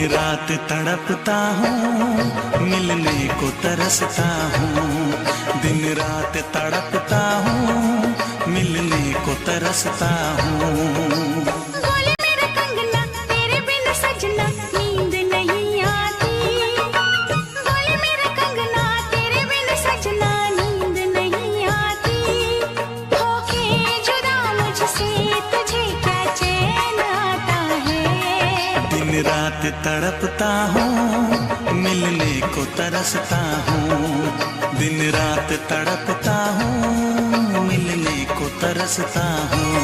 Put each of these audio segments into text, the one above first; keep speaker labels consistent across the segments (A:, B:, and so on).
A: रात तड़पता हूँ, मिलने को तरसता हूँ। दिन रात तड़पता हूँ, मिलने को तरसता हूँ।
B: बोले मेरा कंगना तेरे बिन सजना नींद नहीं आती। बोले मेरा कंगना तेरे बिन सजना नींद नहीं आती। होके जुदा मुझसे तुझे क्या चैन आता है।
A: दिन रात तड़पता हूँ, मिलने को तरसता हूँ। दिन रात तड़पता हूँ, मिलने को तरसता हूँ।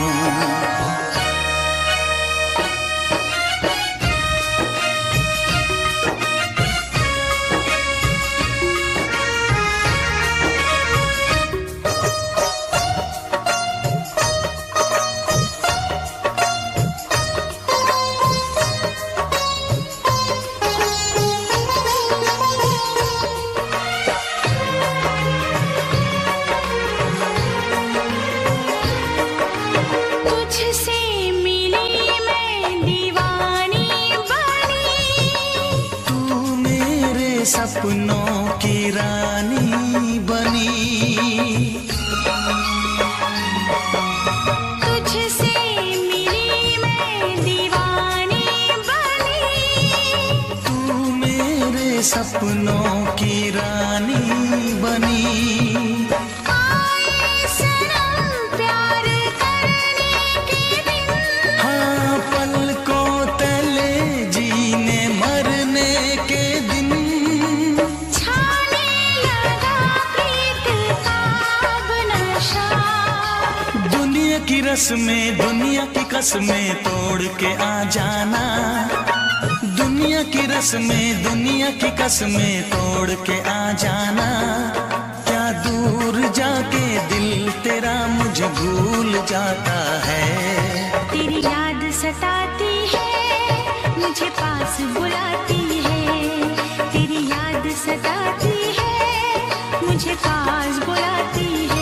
B: तुझसे मिली मैं दीवानी बनी।
A: तू मेरे सपनों की रानी बनी।
B: तुझसे मिली मैं दीवानी बनी।
A: तू मेरे सपनों की रानी बनी।
B: आए सनम प्यार करने के दिन।
A: हाँ, पलकों तले जीने मरने के दिन।
B: छाने लगा प्रीत का अब नशा।
A: दुनिया की रस्में, दुनिया की कसमें तोड़ के आ जाना। दुनिया की रस्में, दुनिया की कसमें तोड़ के आ जाना। क्या दूर जाके दिल तेरा मुझे भूल जाता है।
B: तेरी याद सताती है, मुझे पास बुलाती है। तेरी याद सताती है, मुझे पास बुलाती है।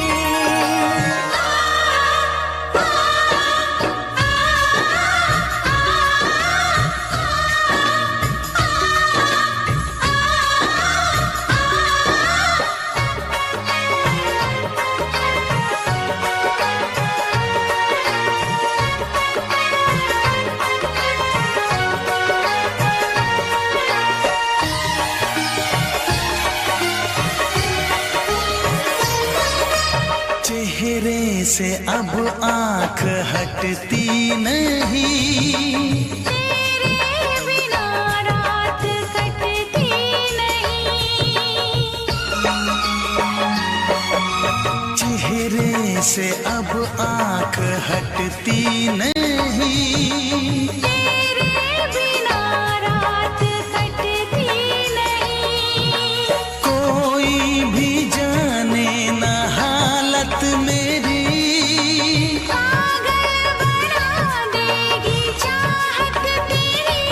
A: चेहरे से अब आंख हटती नहीं।
B: तेरे बिना रात कटती नहीं।
A: चेहरे से अब आंख हटती नहीं।
B: तेरे बिना रात कटती नहीं।
A: कोई भी जाने ना हालत मेरी।
B: पागल बना देगी चाहत तेरी।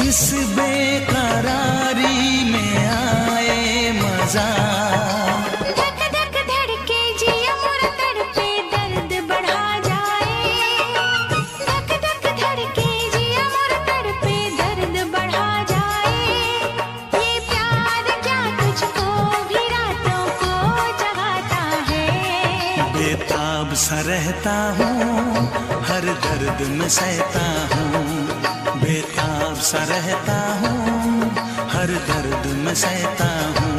A: इस बेकरारी में आए मजा।
B: धक धक धड़के जिया मोर तड़पे दर्द बढ़ा जाए। धक धक धड़के जिया मोर तड़पे दर्द बढ़ा जाए। ये प्यार क्या तुझको भी रातों को जगाता है।
A: बेताब सा रहता हूँ, हर दर्द में सहता हूँ। बेताब सा रहता हूँ, हर दर्द में सहता हूँ।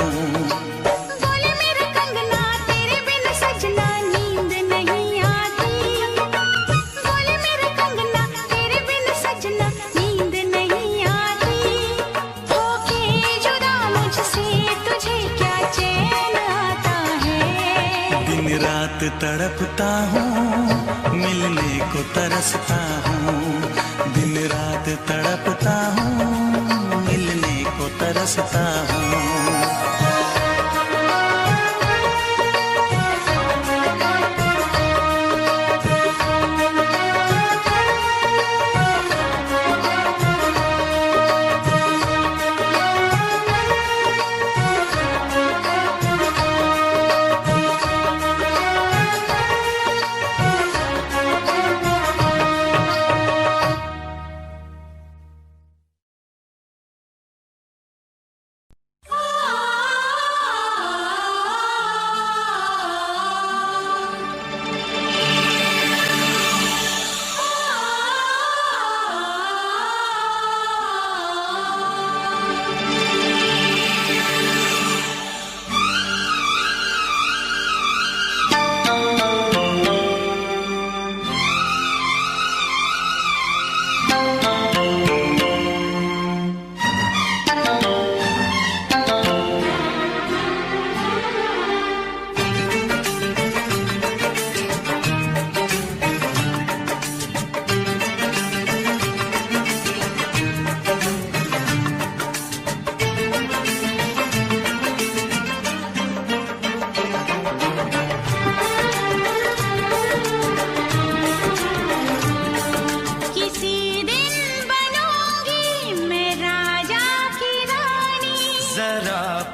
B: बोले मेरा कंगना तेरे बिन सजना नींद नहीं आती। बोले मेरा कंगना तेरे बिन सजना नींद नहीं आती। होके जुदा मुझसे तुझे क्या चैन आता है।
A: दिन रात तड़पता हूँ, मिलने को तरसता हूँ। दिन रात तड़पता हूँ, मिलने को तरसता हूँ।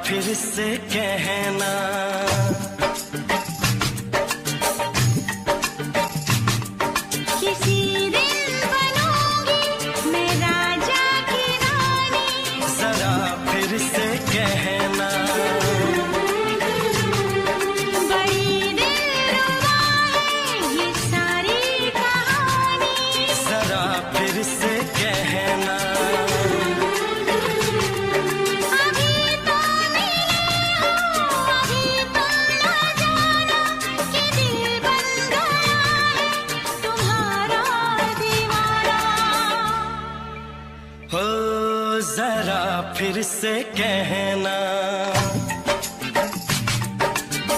A: फिर से कहना
B: किसी दिन बनूंगी मैं राजा की रानी,
A: जरा फिर से कहना
B: बड़ी दिलरुबा है ये सारी कहानी,
A: जरा फिर से कहना हो जरा फिर से कहना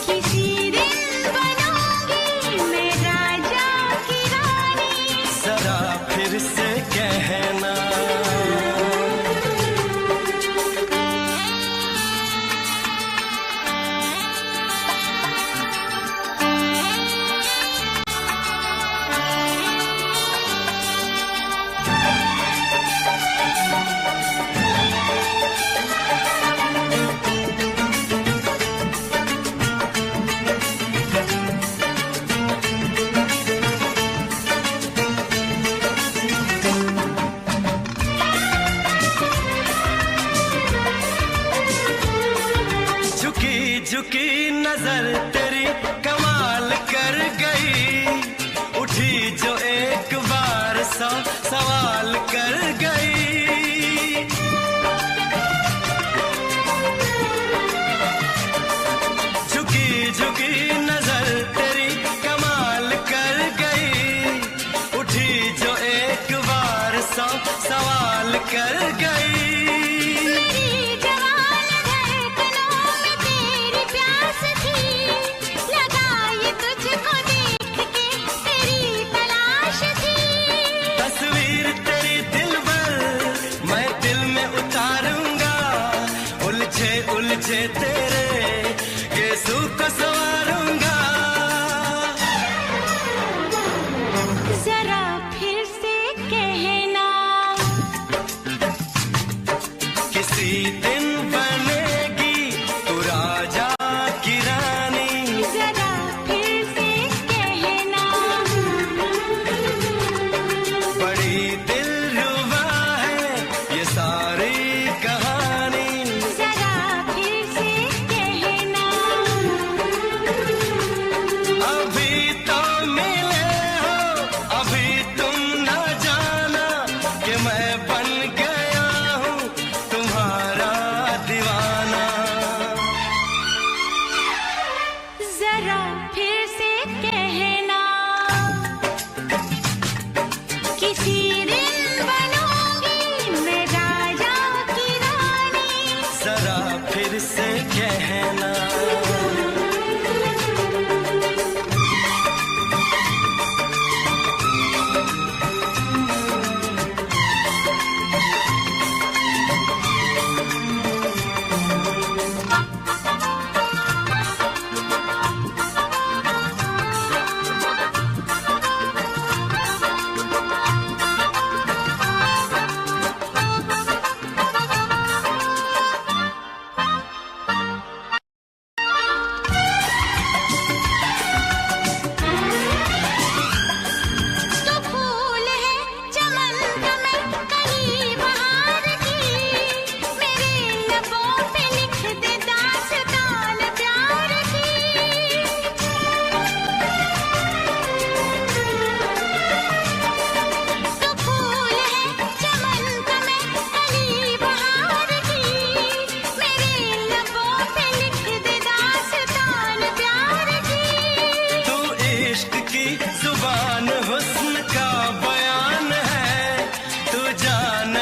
B: किसी दिन बनूंगी मैं राजा की रानी,
A: जरा फिर से कहना झुकी नजर तेरी कमाल कर गई, उठी जो एक बार सौ सवाल कर गई। झुकी झुकी नजर तेरी कमाल कर गई, उठी जो एक बार सौ सवाल कर गई। उलझे तेरे गेसू को संवारूंगा,
B: जरा फिर से कहना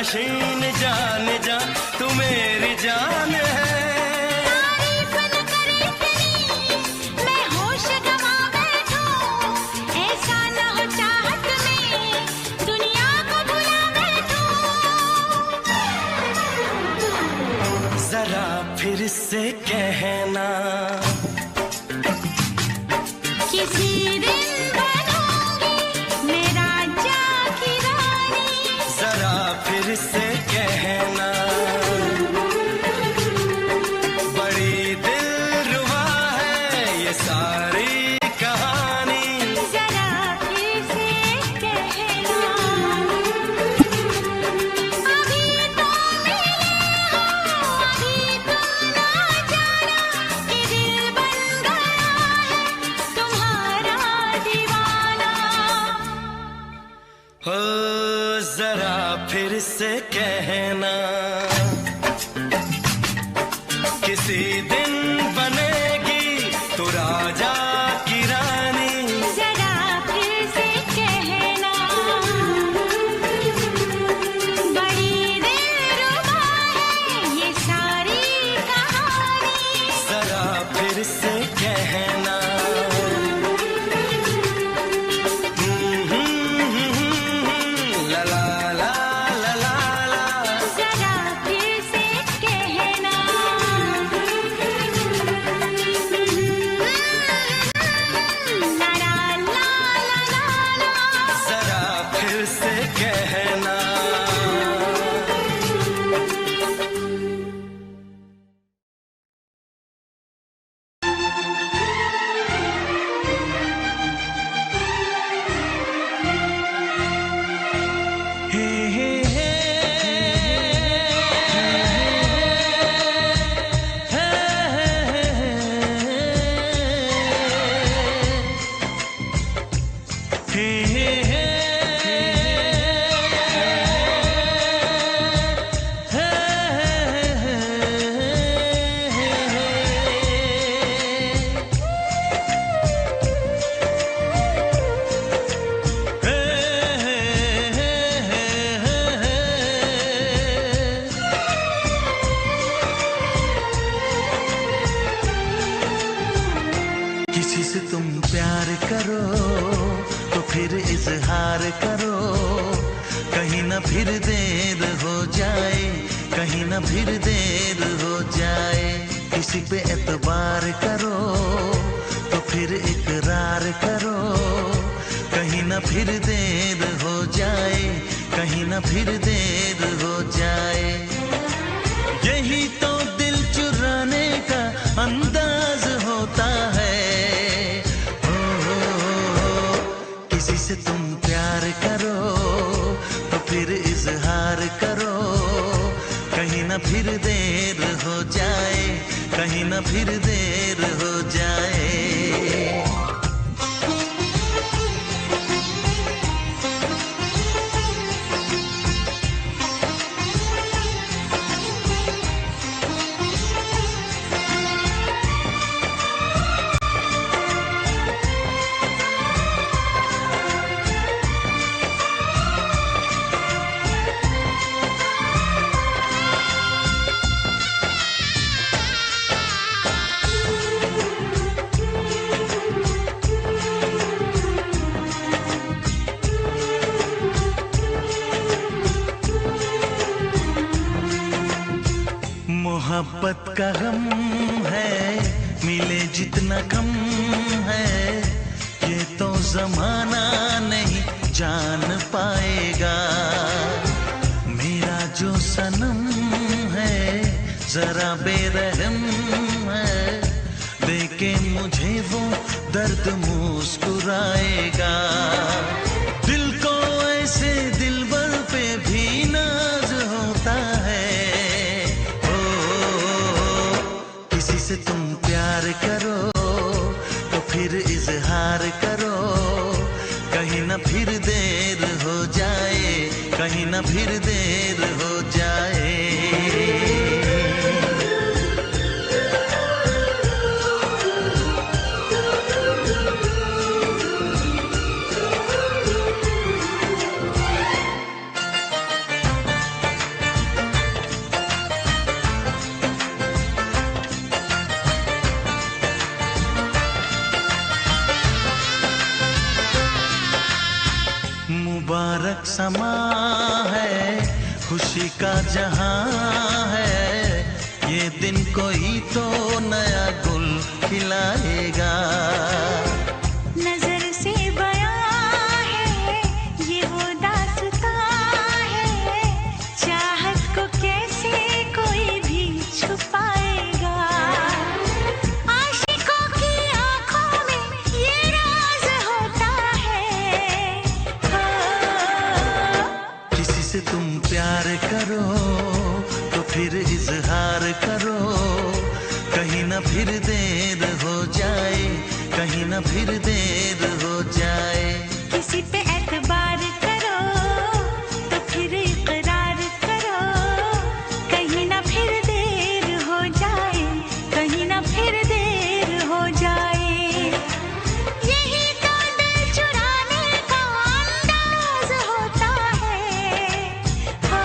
C: नशीन जान जा तू मेरी जान है।
B: तारीफ न करे तेरी मैं होश गवा बैठूं, ऐसा न हो चाहत में दुनिया को भुला बैठूं।
C: जरा फिर से कहना
B: किसी दिन बनूंगी मैं राजा की रानी।
C: जरा फिर से कहना बड़ी दिलरुबा है ये सारी कहानी।
B: जरा फिर से कहना अभी तो मिले हो, अभी तुम ना जाना कि दिल बन गया है तुम्हारा दीवाना।
C: हो जरा फिर से कहना किसी दिन बनेगी तू राजा की रानी।
B: जरा फिर से कहना बड़ी दिलरुबा है ये सारी कहानी।
C: जरा फिर से कहना ला ला ला ला ला ला।
B: जरा फिर से कहना ला ला ला ला ला।
C: जरा फिर से कहना
A: किसी से तुम प्यार करो तो फिर इजहार करो, कहीं ना फिर देर हो जाए, कहीं ना फिर देर हो जाए। किसी पे एतबार करो तो फिर इकरार करो, कहीं ना फिर देर हो जाए, कहीं ना फिर देर हो जाए। यही तो दिल चुराने का अंदाज होता है। किसी से तुम प्यार करो तो फिर इजहार करो, कहीं ना फिर देर हो जाए, कहीं ना फिर देर हो जाए। मोहब्बत का गम है मिले जितना कम है, ये तो जमाना नहीं जान पाएगा। मेरा जो सनम है जरा बेरहम है, देखे मुझे वो दर्द मुस्कुराएगा। दिल को ऐसे दिलबर पे भी नाज होता है। किसी से तुम प्यार करो तो फिर इजहार करो, कहीं ना फिर देर हो जाए, कहीं ना फिर देर हो जाए। है, खुशी का जहां है, ये दिन कोई तो नया गुल खिलाएगा।
B: नजर से बयां है ये वो दास्तां है, चाहत को कैसे कोई भी छुपाएगा। आशिकों की आंखों में ये राज होता है।
A: किसी से तुम प्यार करो तो फिर इजहार करो, कहीं ना फिर देर हो जाए, कहीं ना फिर देर हो जाए।
B: किसी पे एतबार करो तो फिर इकरार करो, कहीं ना फिर देर हो जाए, कहीं ना फिर देर हो जाए। यही तो दिल चुराने का अंदाज होता है। हो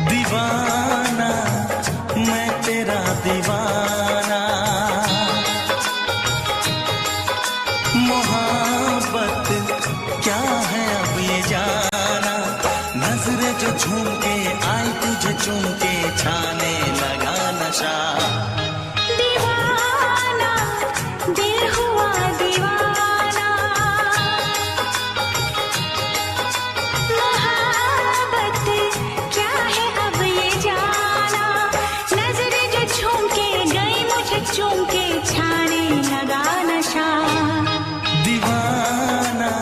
A: दीवाना मैं तेरा दीवाना, मोहब्बत क्या है अब ये जाना, नजरें जो झूम के आई तुझे चूम के छाने लगा नशा।
B: दीवाना दिल हुआ दीवाना, मोहब्बत क्या है अब ये जाना, नजरें जो झूम के गई मुझे चूम के छाने लगा नशा।
A: दीवाना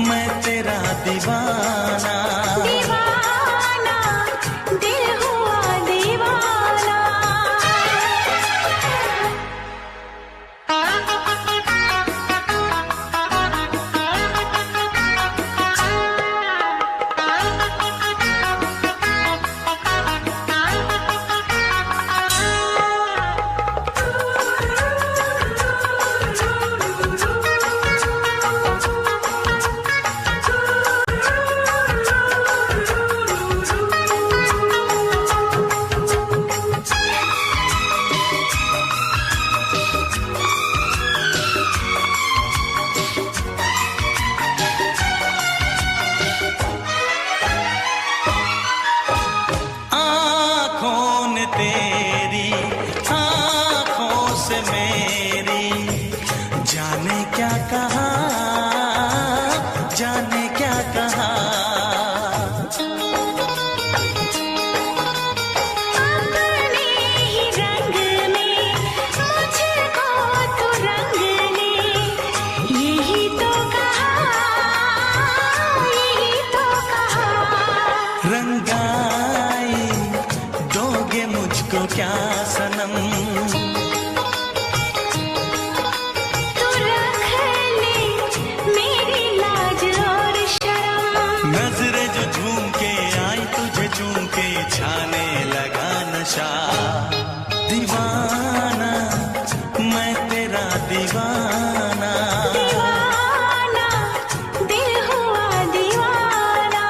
A: मैं तेरा दीवाना,
B: दीवाना दिल हुआ दीवाना।
A: आँखों ने तेरी आँखों से मेरी जाने क्या कहा, जाने क्या कहा।
B: अपने ही रंग में मुझको तो रंग ले, यही तो कहा, यही तो कहा।
A: रंगाई दोगे मुझको क्या सनम,
B: तू रख ले मेरी लाज और शर्म,
A: नजरें जो झूम के आई तुझे चूम के छाने लगा नशा। दीवाना मैं तेरा दीवाना,
B: दीवाना दिल हुआ दीवाना।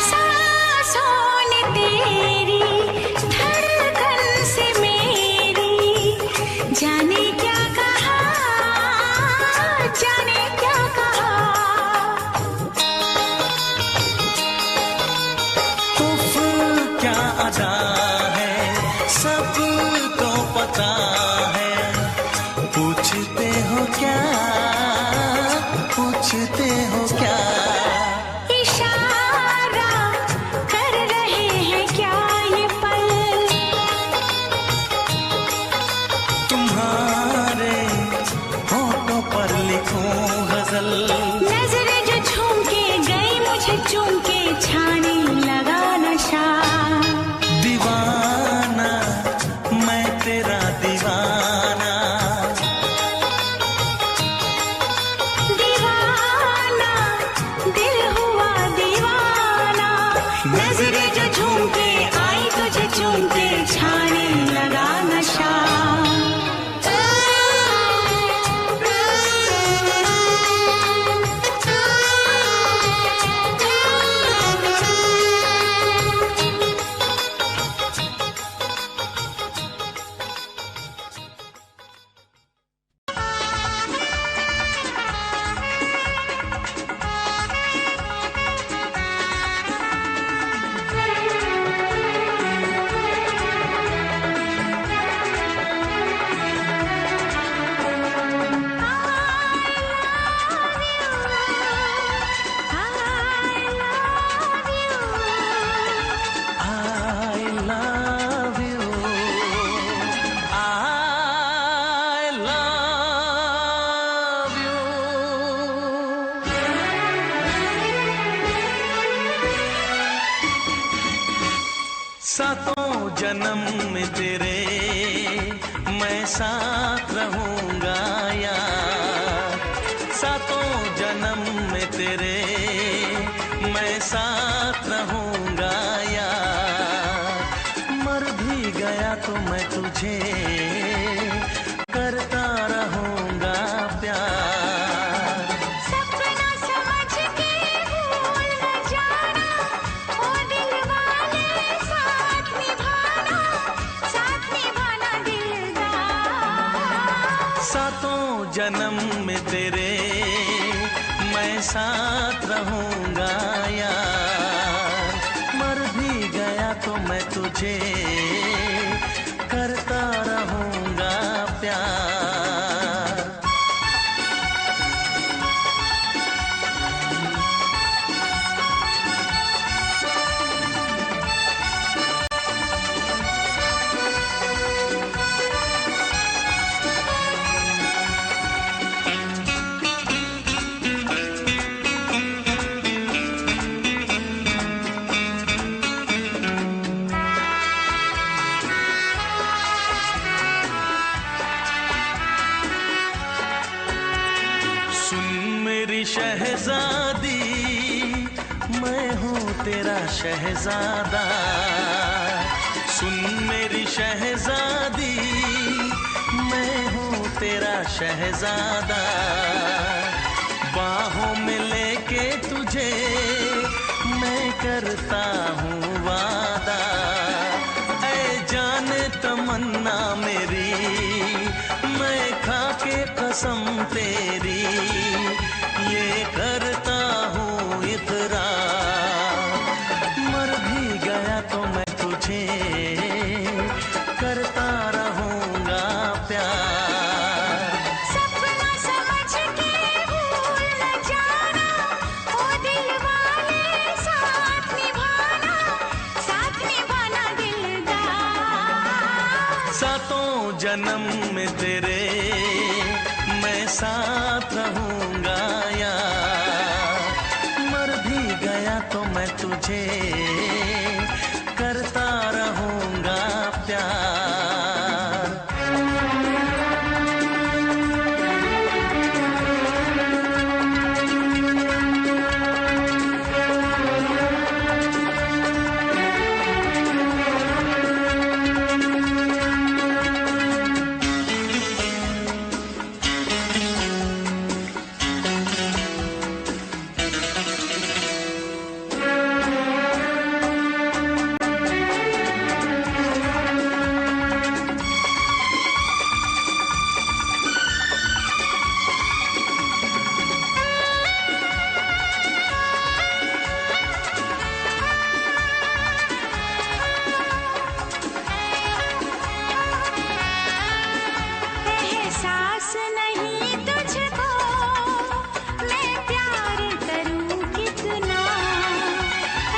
B: सांसों ने तेरी धड़कन से मेरी जाने क्या कहा, जाने क्या कहा।
A: उफ क्या अदा है सबको पता है, पूछते हो क्या, पूछते हो क्या।
B: इशारा कर रहे हैं क्या ये पल,
A: तुम्हारे होठों पर लिखूं गजल,
B: नजरें जो झूम के गई मुझे चूम के छाने लगा नशा।
A: दीवाना मैं तेरा दीवाना,
B: दीवाना दिल हुआ दीवाना, नजरें जो झूम के आई तुझे चूम के छाने लगा नशा।
A: सातों जन्म में तेरे मैं साथ रहूंगा यार, सातों जन्म में तेरे मैं साथ रहूंगा यार, मर भी गया तो मैं तुझे करता रहूंगा प्यार।
B: सपना समझ के भूल न जाना, ओ दिल वाले साथ निभाना दिलदार।
A: सातों जन्म में तेरे मैं साथ रहूंगा यार, मर भी गया तो मैं तुझे करता रहूंगा प्यार। शहजादी मैं हूँ तेरा शहजादा, सुन मेरी शहजादी मैं हूँ तेरा शहजादा, बाहों में लेके तुझे मैं करता हूँ वादा, ऐ जाने तमन्ना मेरी मैं खा के कसम तेरी ये करता हूँ इकरार, मर भी गया तो मैं तुझे करता रहूंगा प्यार।
B: सपना समझ के भूल न जाना, ओ दिल वाले साथ निभाना दिलदार।
A: सातों जन्म में तेरे मैं साथ रहूंगा यार, मर भी गया तो मैं तुझे करता रहूंगा प्यार।
B: एहसास नहीं तुझको मैं प्यार करूं कितना,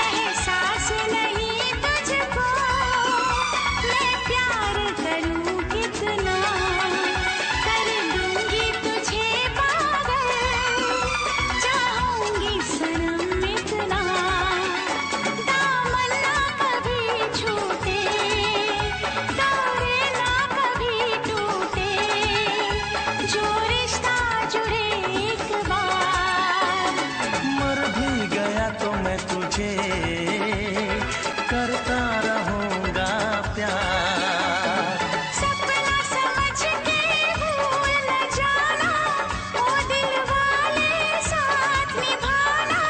B: एहसास नहीं तुझको मैं प्यार करूं कितना, कर दूंगी तुझे पागल चाहूंगी सनम इतना, दामन ना कभी छूटे तारे ना कभी टूटे, जो रिश्ता जुड़े एक बार।
A: मर भी गया तो मैं तुझे करता रहूंगा प्यार।
B: सपना समझ के भूल न जाना, ओ दिल वाले साथ निभाना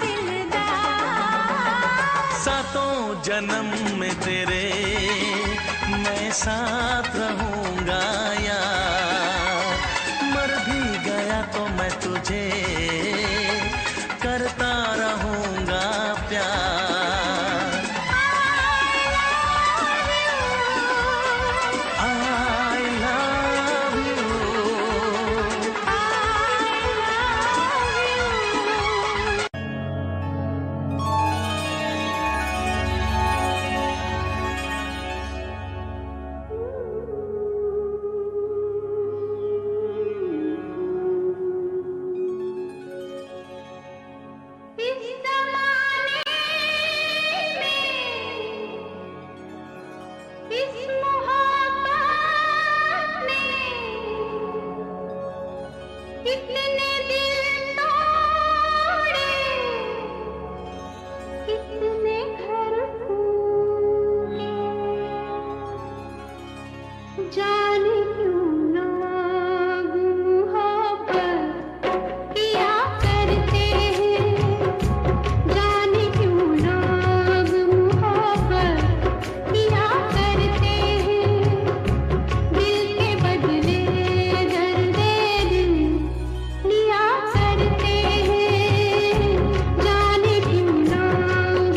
B: दिलदार।
A: सातों जन्म में तेरे मैं साथ रहूंगा यार, मर भी गया तो मैं तुझे करता रहूंगा प्यार। I love you।
B: इतने घर फूले जाने क्यों लोग मोहब्बत किया करते हैं, जाने क्यों लोग मोहब्बत किया करते हैं, दिल के बदले दर्द दिल लिया करते हैं, जाने क्यों लोग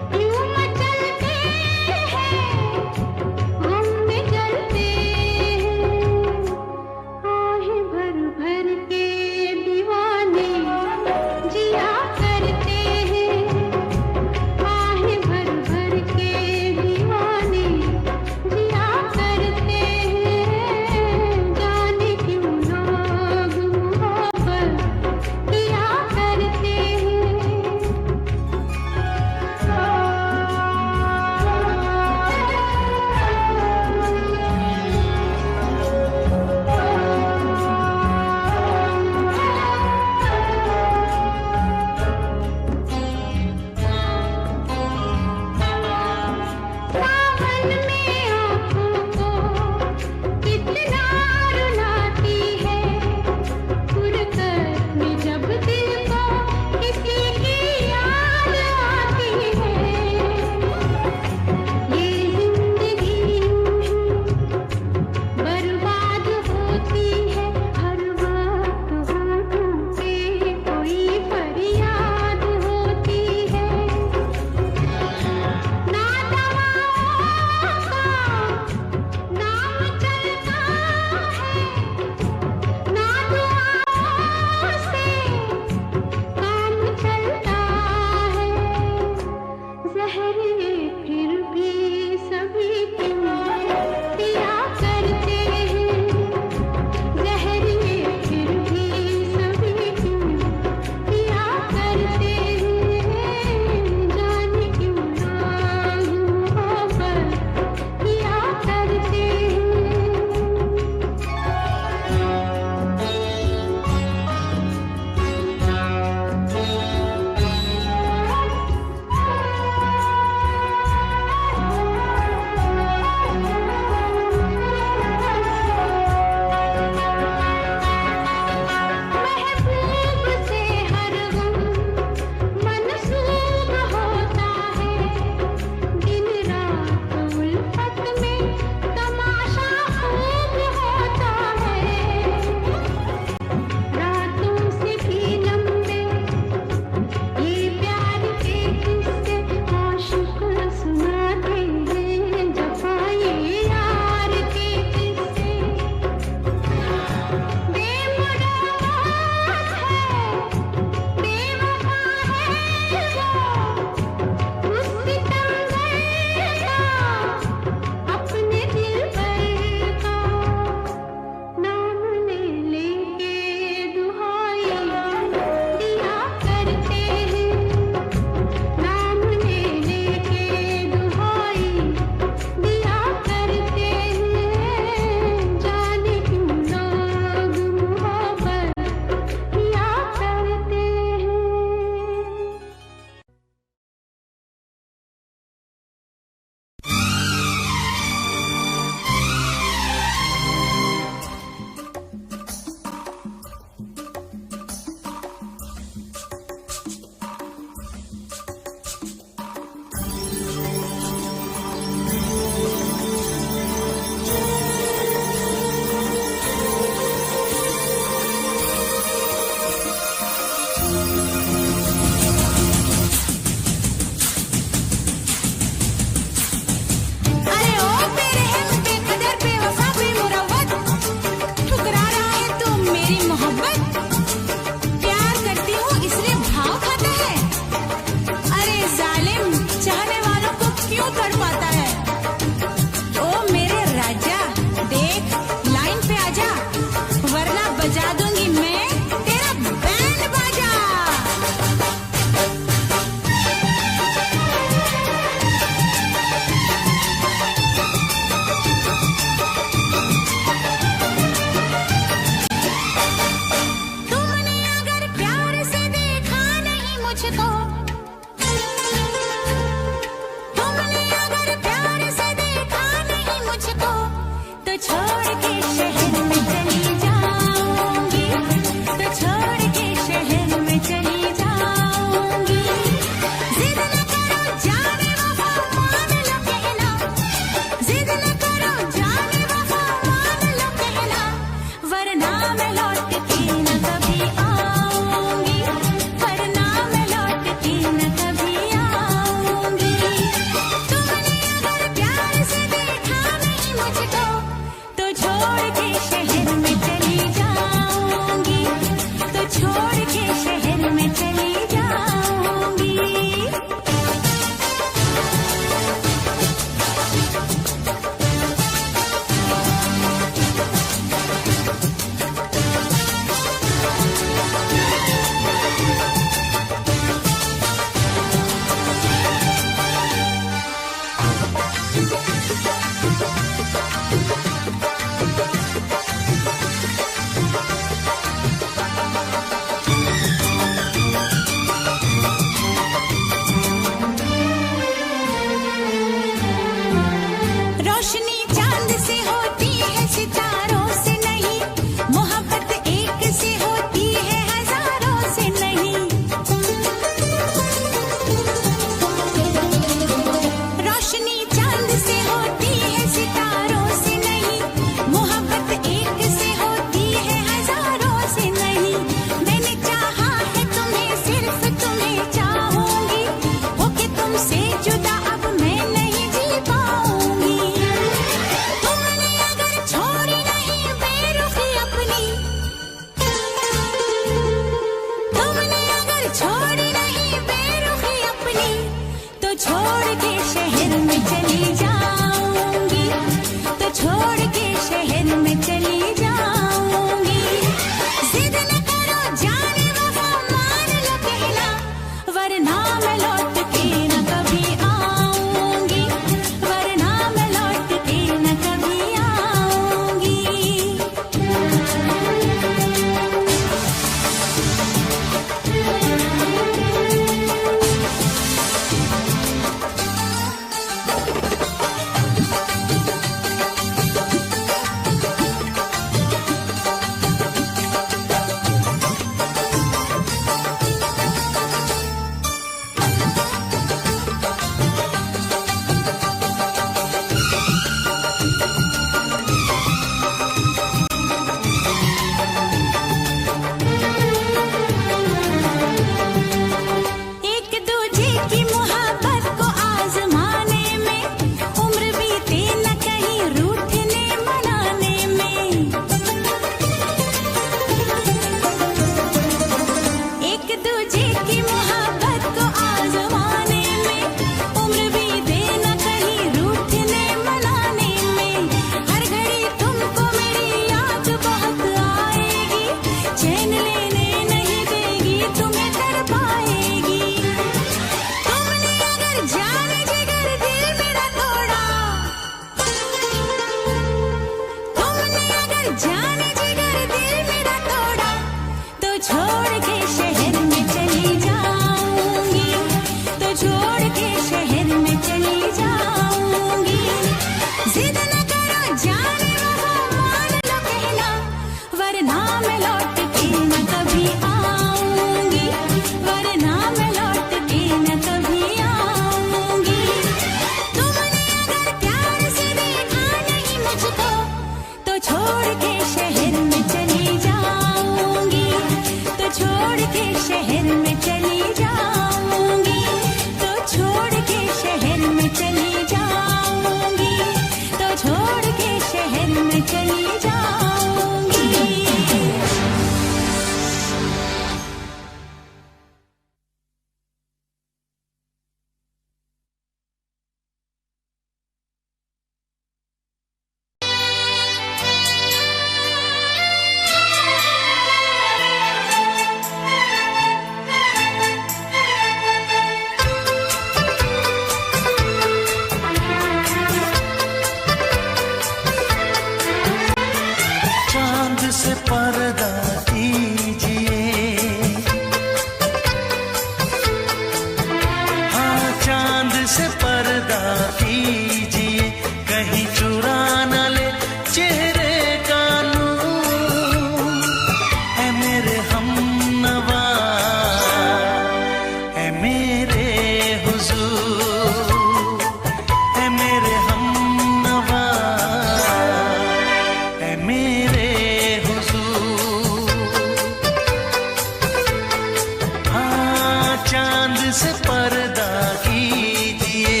A: से पर्दा कीजिए।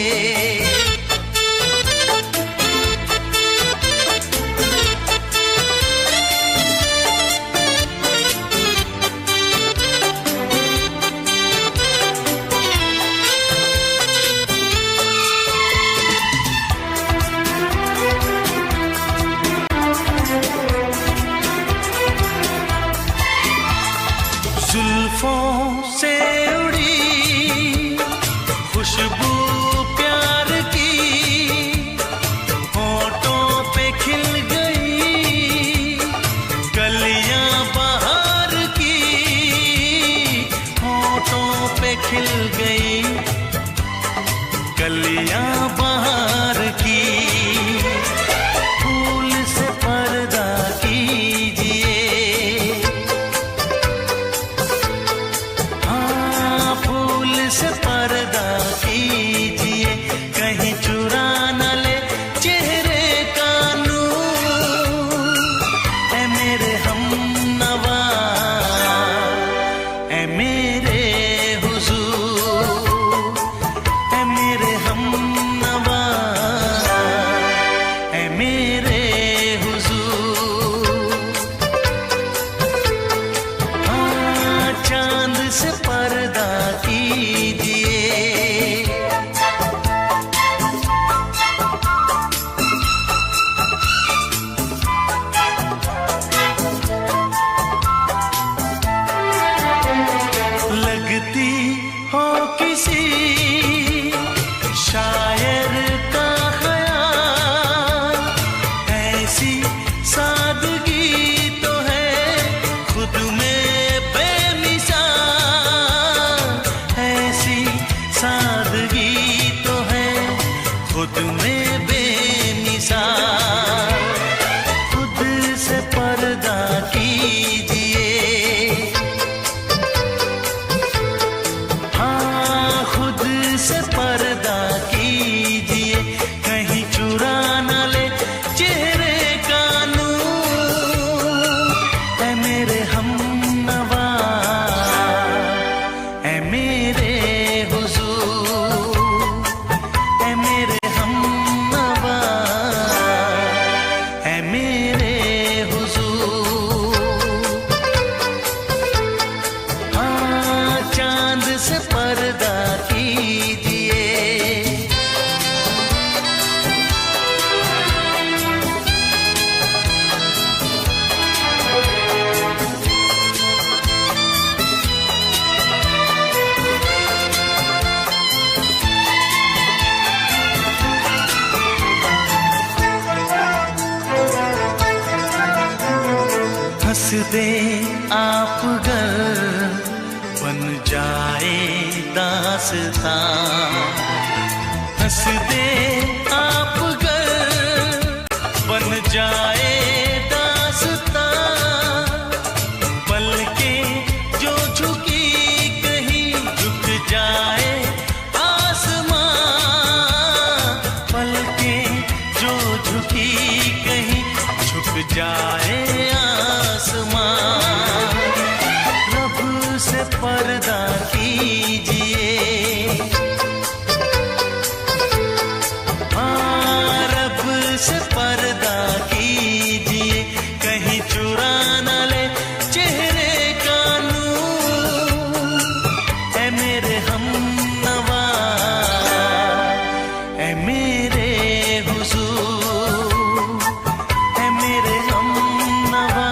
A: जुल्फों से उड़ी खुशबू प्यार की, होठों पे खिल गई कलियां बहार की, होठों पे खिल गई कलियां बहार की। फूल से पर्दा कीजिए, से पर्दा कीजिए, कहीं चुरा न ले चेहरे का नूर। ऐ मेरे हमनवा, ऐ मेरे हुजूर, ऐ मेरे हमनवा, ऐ मेरे हुजूर। हाँ, चांद से पर्दा कीजिए। लगती हो किसी शायर का ख्याल, ऐसी सादगी तो है खुद में बेमिसाल, ऐसी सादगी तो है खुद में बेमिसाल। खुद से पर्दा कीजिए, हाँ खुद से पर्दा कीजिए, कहीं चुरा न ले चेहरे का नूर। ऐ मेरे हमनवा, ऐ मेरे हुजूर, ऐ मेरे हमनवा, ऐ मेरे हुजूर। हाँ, चांद से पर्दा कीजिए। हंस दे आप गर बन जाए दास्तां, हंस दे आप गर बन जाए दास्तां। पलकें जो झुकी कहीं झुक जाए आसमां, पलकें जो झुकी कहीं झुक जाए आसमां। रब से पर्दा कीजिए, हाँ रब से पर्दा कीजिए, कहीं चुरा न ले चेहरे का नूर। ऐ मेरे हमनवा, ऐ मेरे हुजूर, ऐ मेरे हमनवा,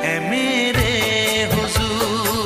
A: ऐ मेरे हुजूर।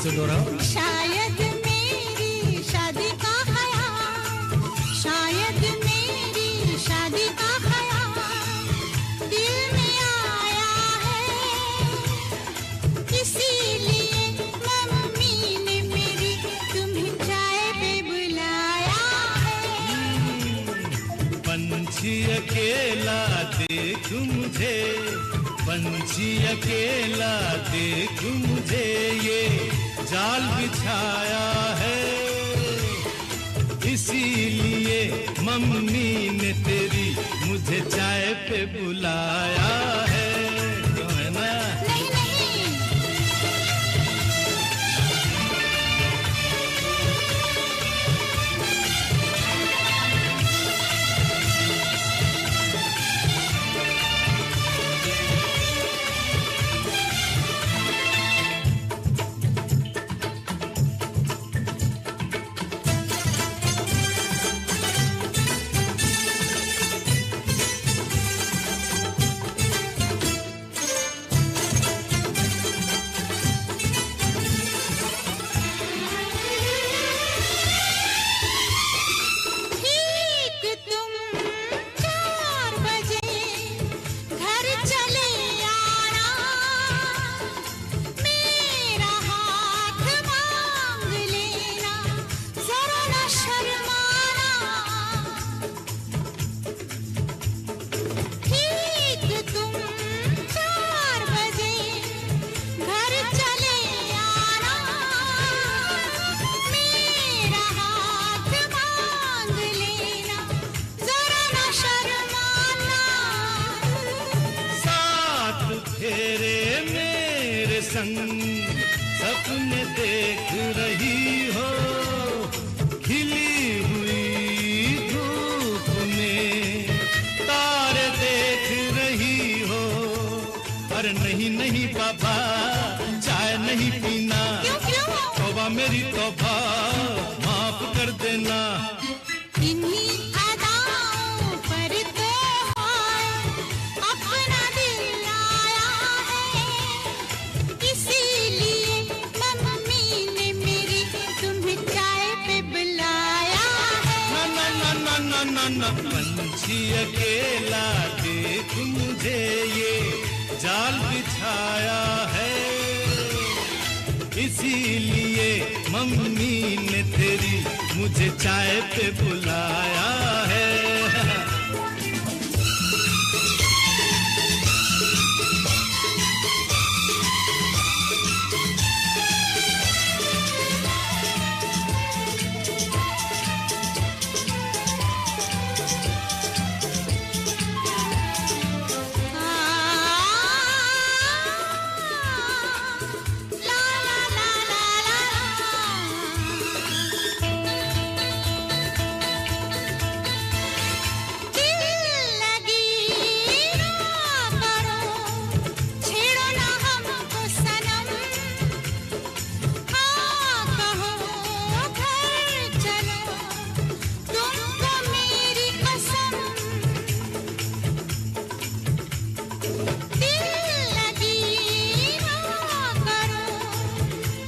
C: से दोहराओ।
B: शायद मेरी शादी का ख्याल, शायद मेरी शादी का ख्याल दिल में आया है, इसीलिए मम्मी ने मेरी तुम्हें चाय पे बुलाया है।
A: पंछी अकेला देख मुझे, पंछी अकेला देख मुझे, ये जाल बिछाया है, इसीलिए मम्मी ने तेरी मुझे चाय पे बुलाया है। क्यों है ना?
B: नहीं नहीं, ठीक तुम 4 बजे घर चले आना, मेरा हाथ मांग लेना, जरा न शर्माना। ठीक तुम 4 बजे घर चले आना, मेरा हाथ मांग लेना, जरा न शर्माना।
A: साथ फेरे मेरे संग सपने देख रही हो, खिली हुई धूप में तारे देख रही हो। अरे नहीं नहीं पापा, चाय नहीं पीना,
B: क्यों क्यों?
A: तौबा मेरी तौबा, माफ कर देना।
B: इन्हीं अदाओं पर तो हाय अपना दिल आया है, इसीलिए मम्मी ने मेरी तुम्हें चाय पे बुलाया है।
A: ना ना ना ना ना ना, पंछी अकेला देख मुझे, ये जाल बिछाया है, इसीलिए मम्मी ने तेरी मुझे चाय पे बुलाया है।
B: ला ला ला ला ला, दिल लगी ना करो, छेड़ो ना हमको सनम, हाँ कहो घर चलो, तुमको मेरी कसम। दिल लगी ना करो,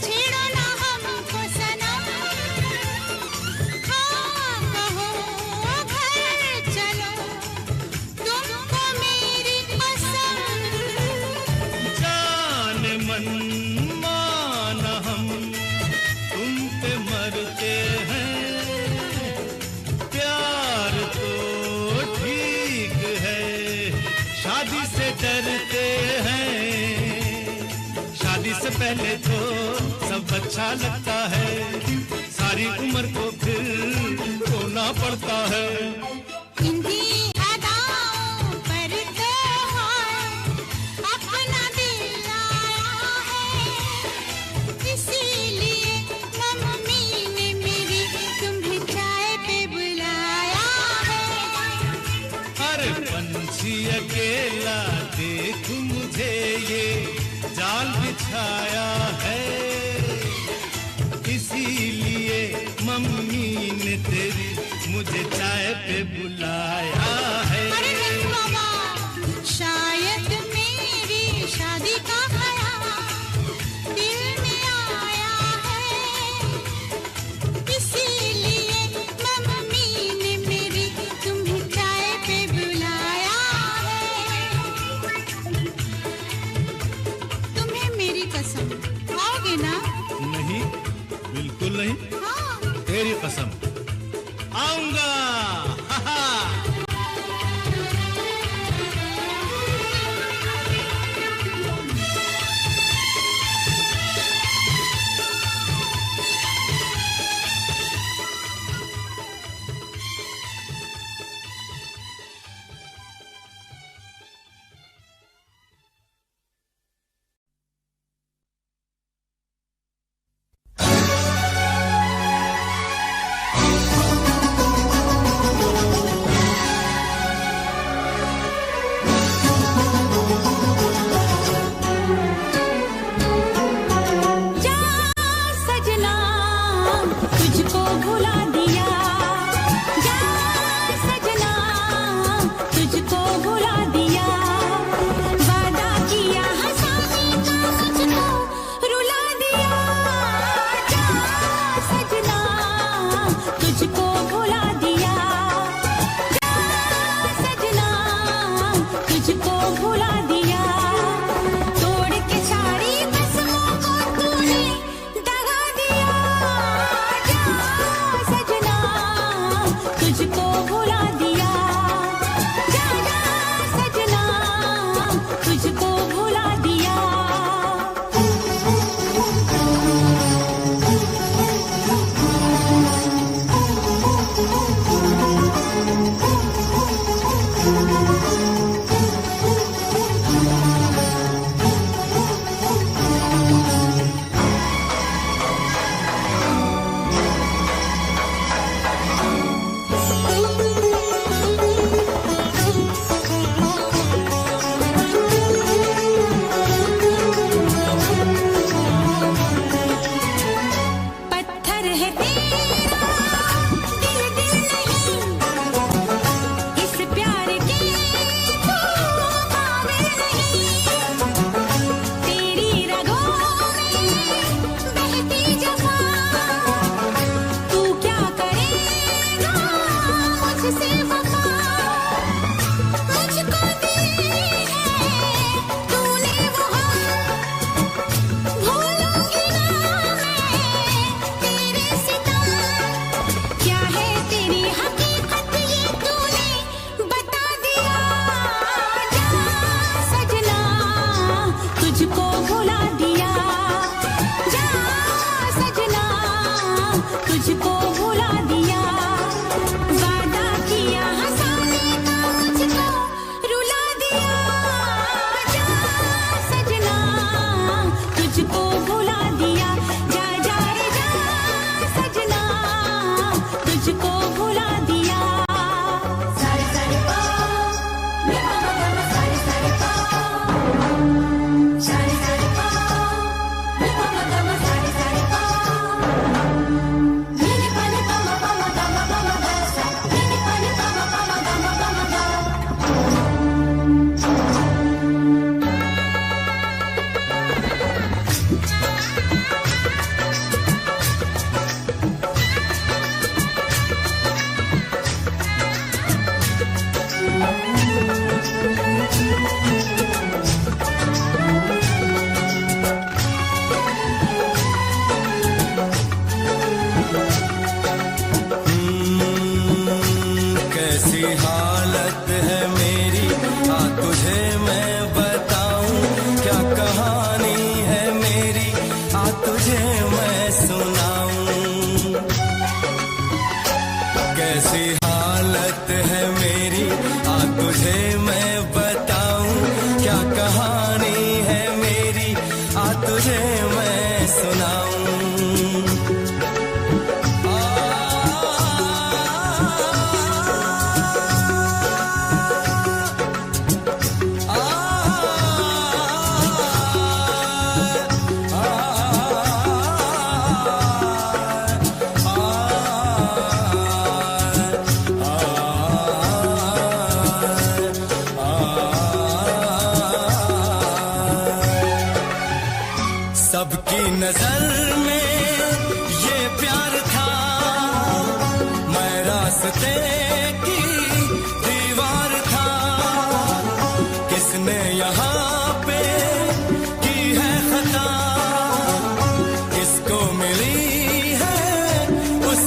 B: छेड़ो ना हमको सनम, हाँ कहो घर चलो, तुमको मेरी कसम।
A: जान मन मान हम तुम पे मरते हैं, प्यार तो ठीक है, शादी से डरते हैं। शादी से पहले तो सब अच्छा लगता है, सारी उम्र को फिर रोना पड़ता है।
B: इन्हीं अदाओं पर तो हाय अपना दिल आया है, इसीलिए मम्मी ने मेरी तुम्हें चाय पे बुलाया है।
A: अरे पंछी अकेला देख मुझे, ये जाल बिछाया है, इसीलिए मम्मी ने तेरी मुझे चाय पे बुलाया है।
B: अरे नहीं बाबा, शायद मेरी शादी का ख्याल दिल में आया
D: तेरी कसम आऊंगा।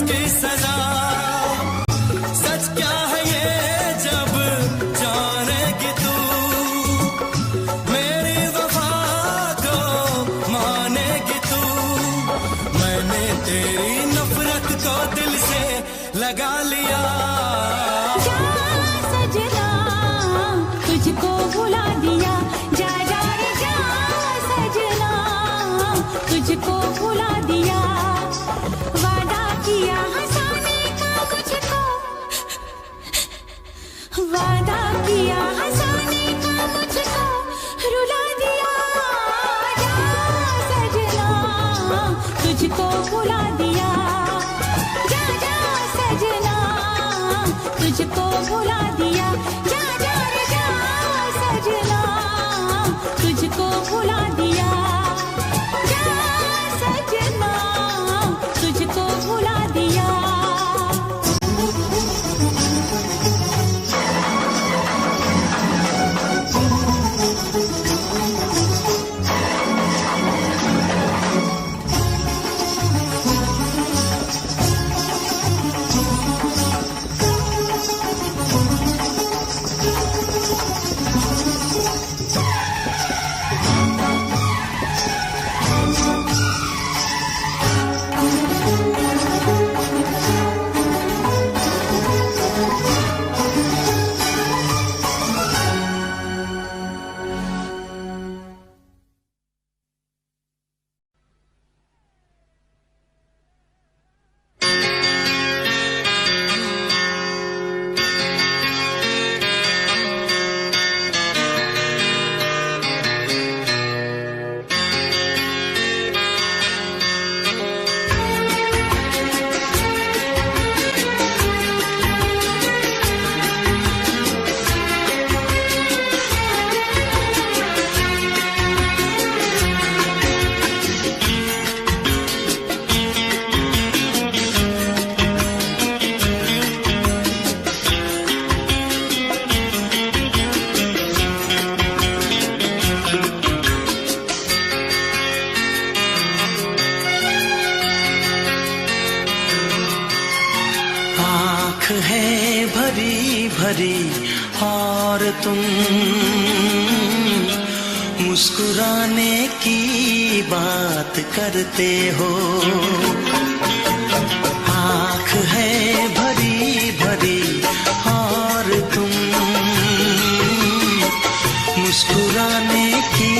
C: की सजा। सच क्या है ये जब जानेगी तू, मेरी वफा को मानेगी तू। मैंने तेरी नफरत को दिल से लगा लिया।
B: जा सजना तुझको भुला दिया, जा जा रे जा सजना तुझको भुला दिया। वादा किया हंसाने का मुझको, वादा किया हंसाने का मुझको रुला दिया। जा सजना तुझको भुला दिया, जा जा सजना तुझको भुला दिया। जा जा रे जा सजना तुझको भुला दिया, जा सजना तुझको भुला दिया।
A: है भरी भरी और तुम मुस्कुराने की बात करते हो। आँख है भरी भरी और तुम मुस्कुराने की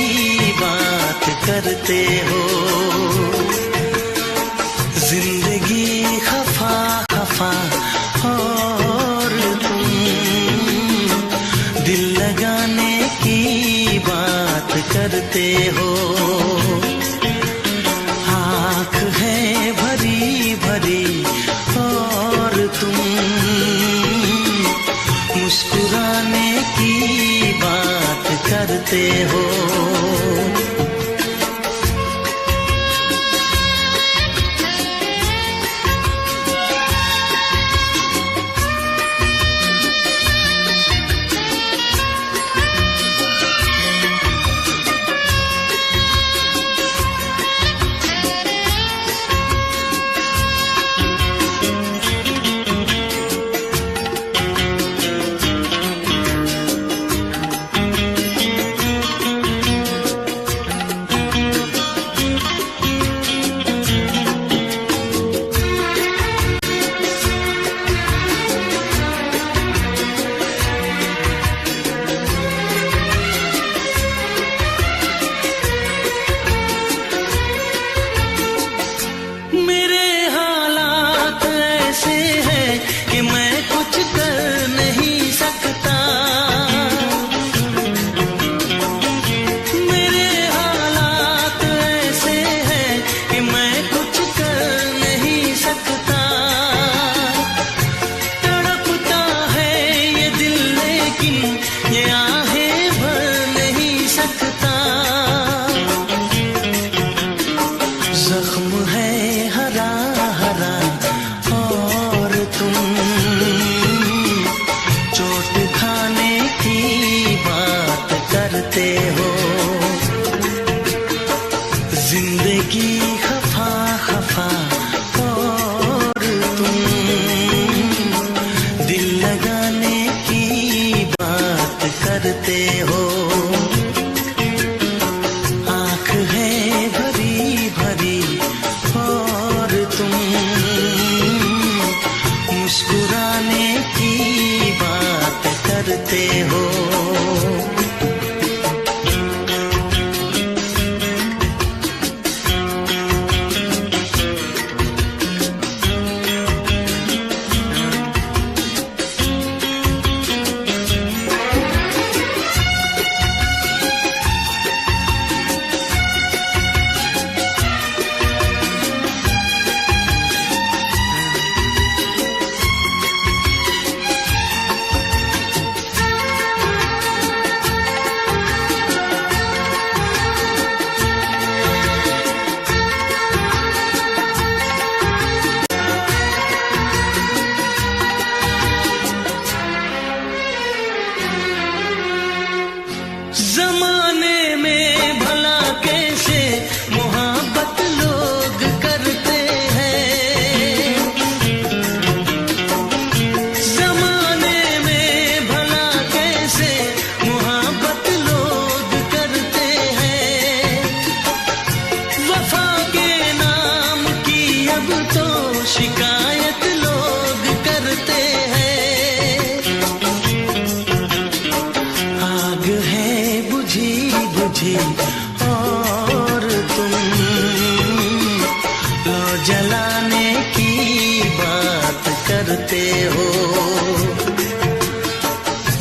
A: बात करते हो। जिंदगी खफा खफा और तुम दिल लगाने की बात करते हो। आँख है भरी भरी और तुम मुस्कुराने की बात करते हो। करते हो। जमाने में भला कैसे मोहब्बत लोग करते हैं, जमाने में भला कैसे मोहब्बत लोग करते हैं। वफा के नाम की अब तो शिकायत लोग करते हैं। आग है बुझी बुझी और तुम लो जलाने की बात करते हो।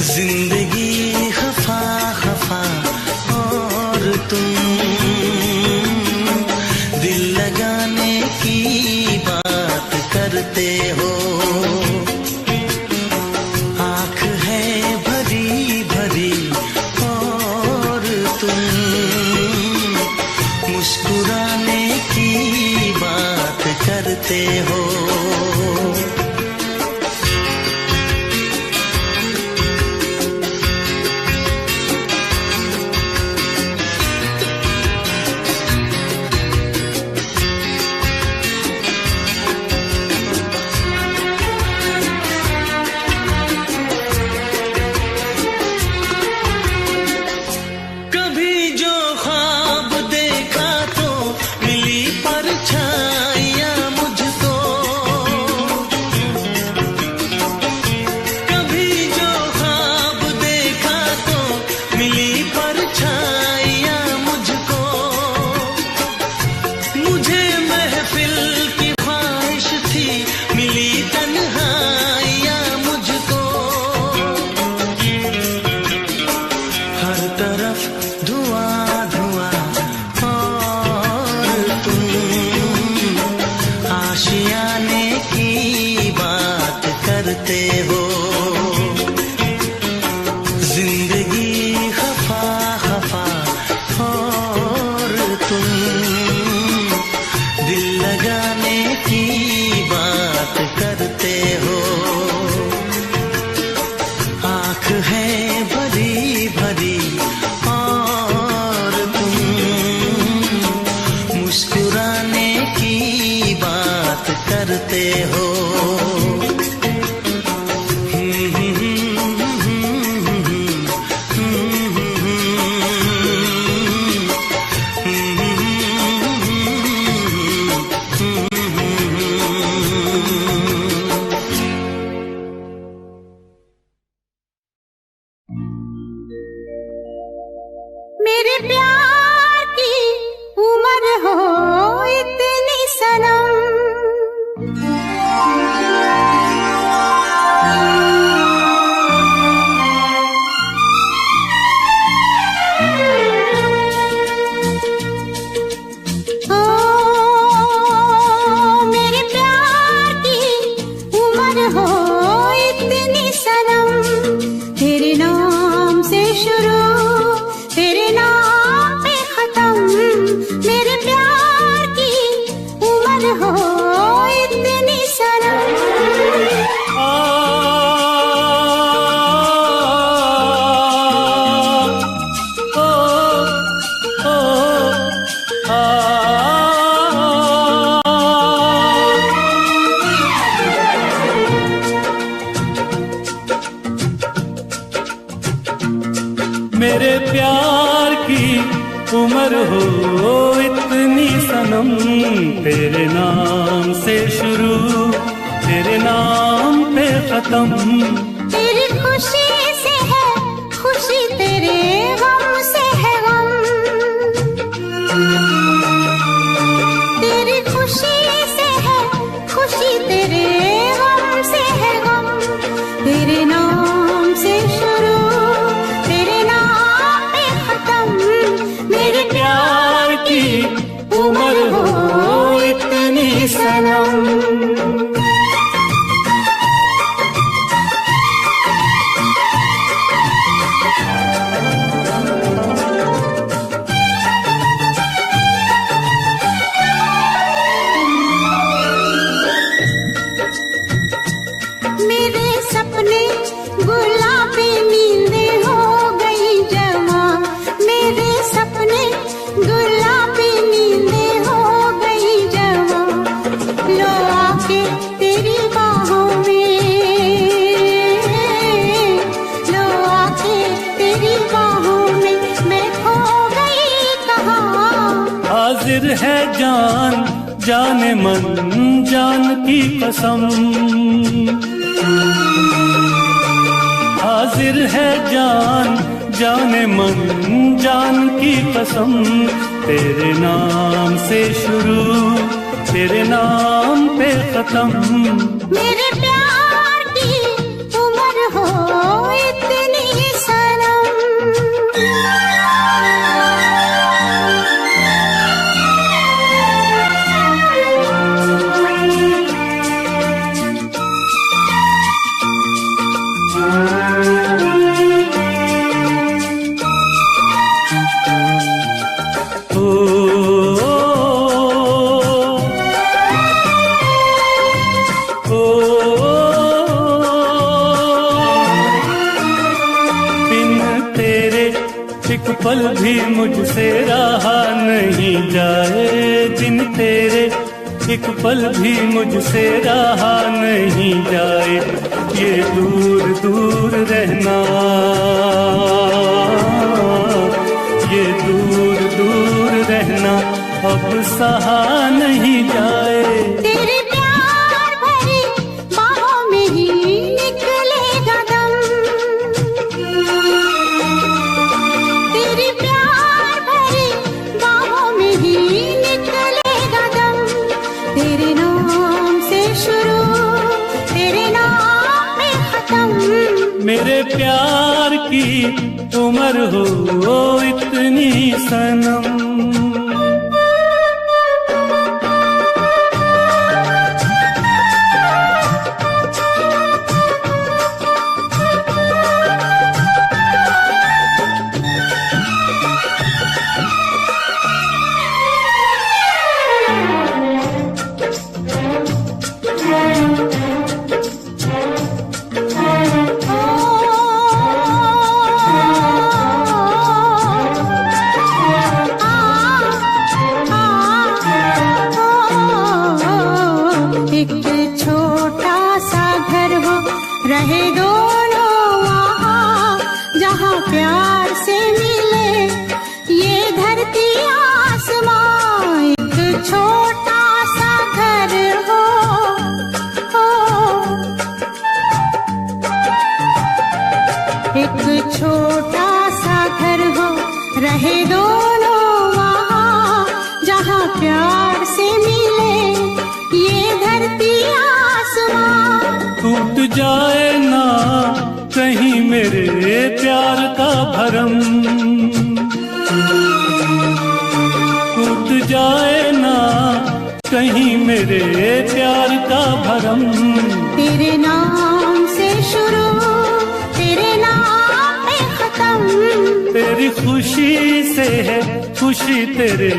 A: जिंदगी खफा खफा और तुम दिल लगाने की बात करते हो। आँख है भरी भरी और तुम मुस्कुराने की बात करते हो। कभी जो ख्वाब देखा तो मिली परछाइयाँ मुझको, कभी जो ख्वाब देखा तो मिली परछाइयाँ मुझको। मुझे महफिल की ख्वाहिश थी मिली तन्हाइयाँ मुझको। हर तरफ धुआं धुआं और तुम आशियाने की बात करते हो। जिंदगी खफा खफा और तुम दिल लगाने की बात करते हो। आँख है भरी भरी और तुम मुस्कुराने की बात करते हो।
B: मेरे प्यार की उम्र हो इतनी सनम, ओ मेरे प्यार की उम्र हो इतनी सनम। तेरे नाम से शुरू तेरे नाम पे खत्म, मेरे प्यार की उम्र हो इतनी सनम।
E: मेरे प्यार की उम्र हो इतनी सनम। तेरे नाम से शुरू तेरे नाम पे खत्म,
B: तेरी खुशी से
E: है जान जाने मन जान की कसम, हाजिर है जान जाने मन जान की कसम। तेरे नाम से शुरू तेरे नाम पे खत्म।
B: मेरे प्यार की उम्र हो इतनी सनम।
E: एक पल भी मुझसे रहा नहीं जाए, दिन तेरे एक पल भी मुझसे रहा नहीं जाए। ये दूर दूर रहना, ये दूर दूर रहना अब सहा नहीं जाए।
B: तेरे प्यार भरी बाहों में ही निकलेगा दम। तेरे प्यार भरी बाहों में ही निकलेगा दम। तेरे नाम से शुरू तेरे नाम में खत्म।
E: मेरे प्यार की उम्र हो इतनी सनम।
B: रहे दोनों वहाँ जहाँ प्यार से मिले ये धरती आसमां। एक छोटा सा घर हो, एक छोटा सा घर हो, रहे दोनों वहाँ जहाँ प्यार से मिले ये धरती आसमां।
E: टूट जाए ना कहीं मेरे प्यार का भरम, टूट जाए ना कहीं मेरे प्यार का भरम।
B: तेरे नाम से शुरू तेरे नाम में खत्म।
E: तेरी खुशी से है खुशी तेरे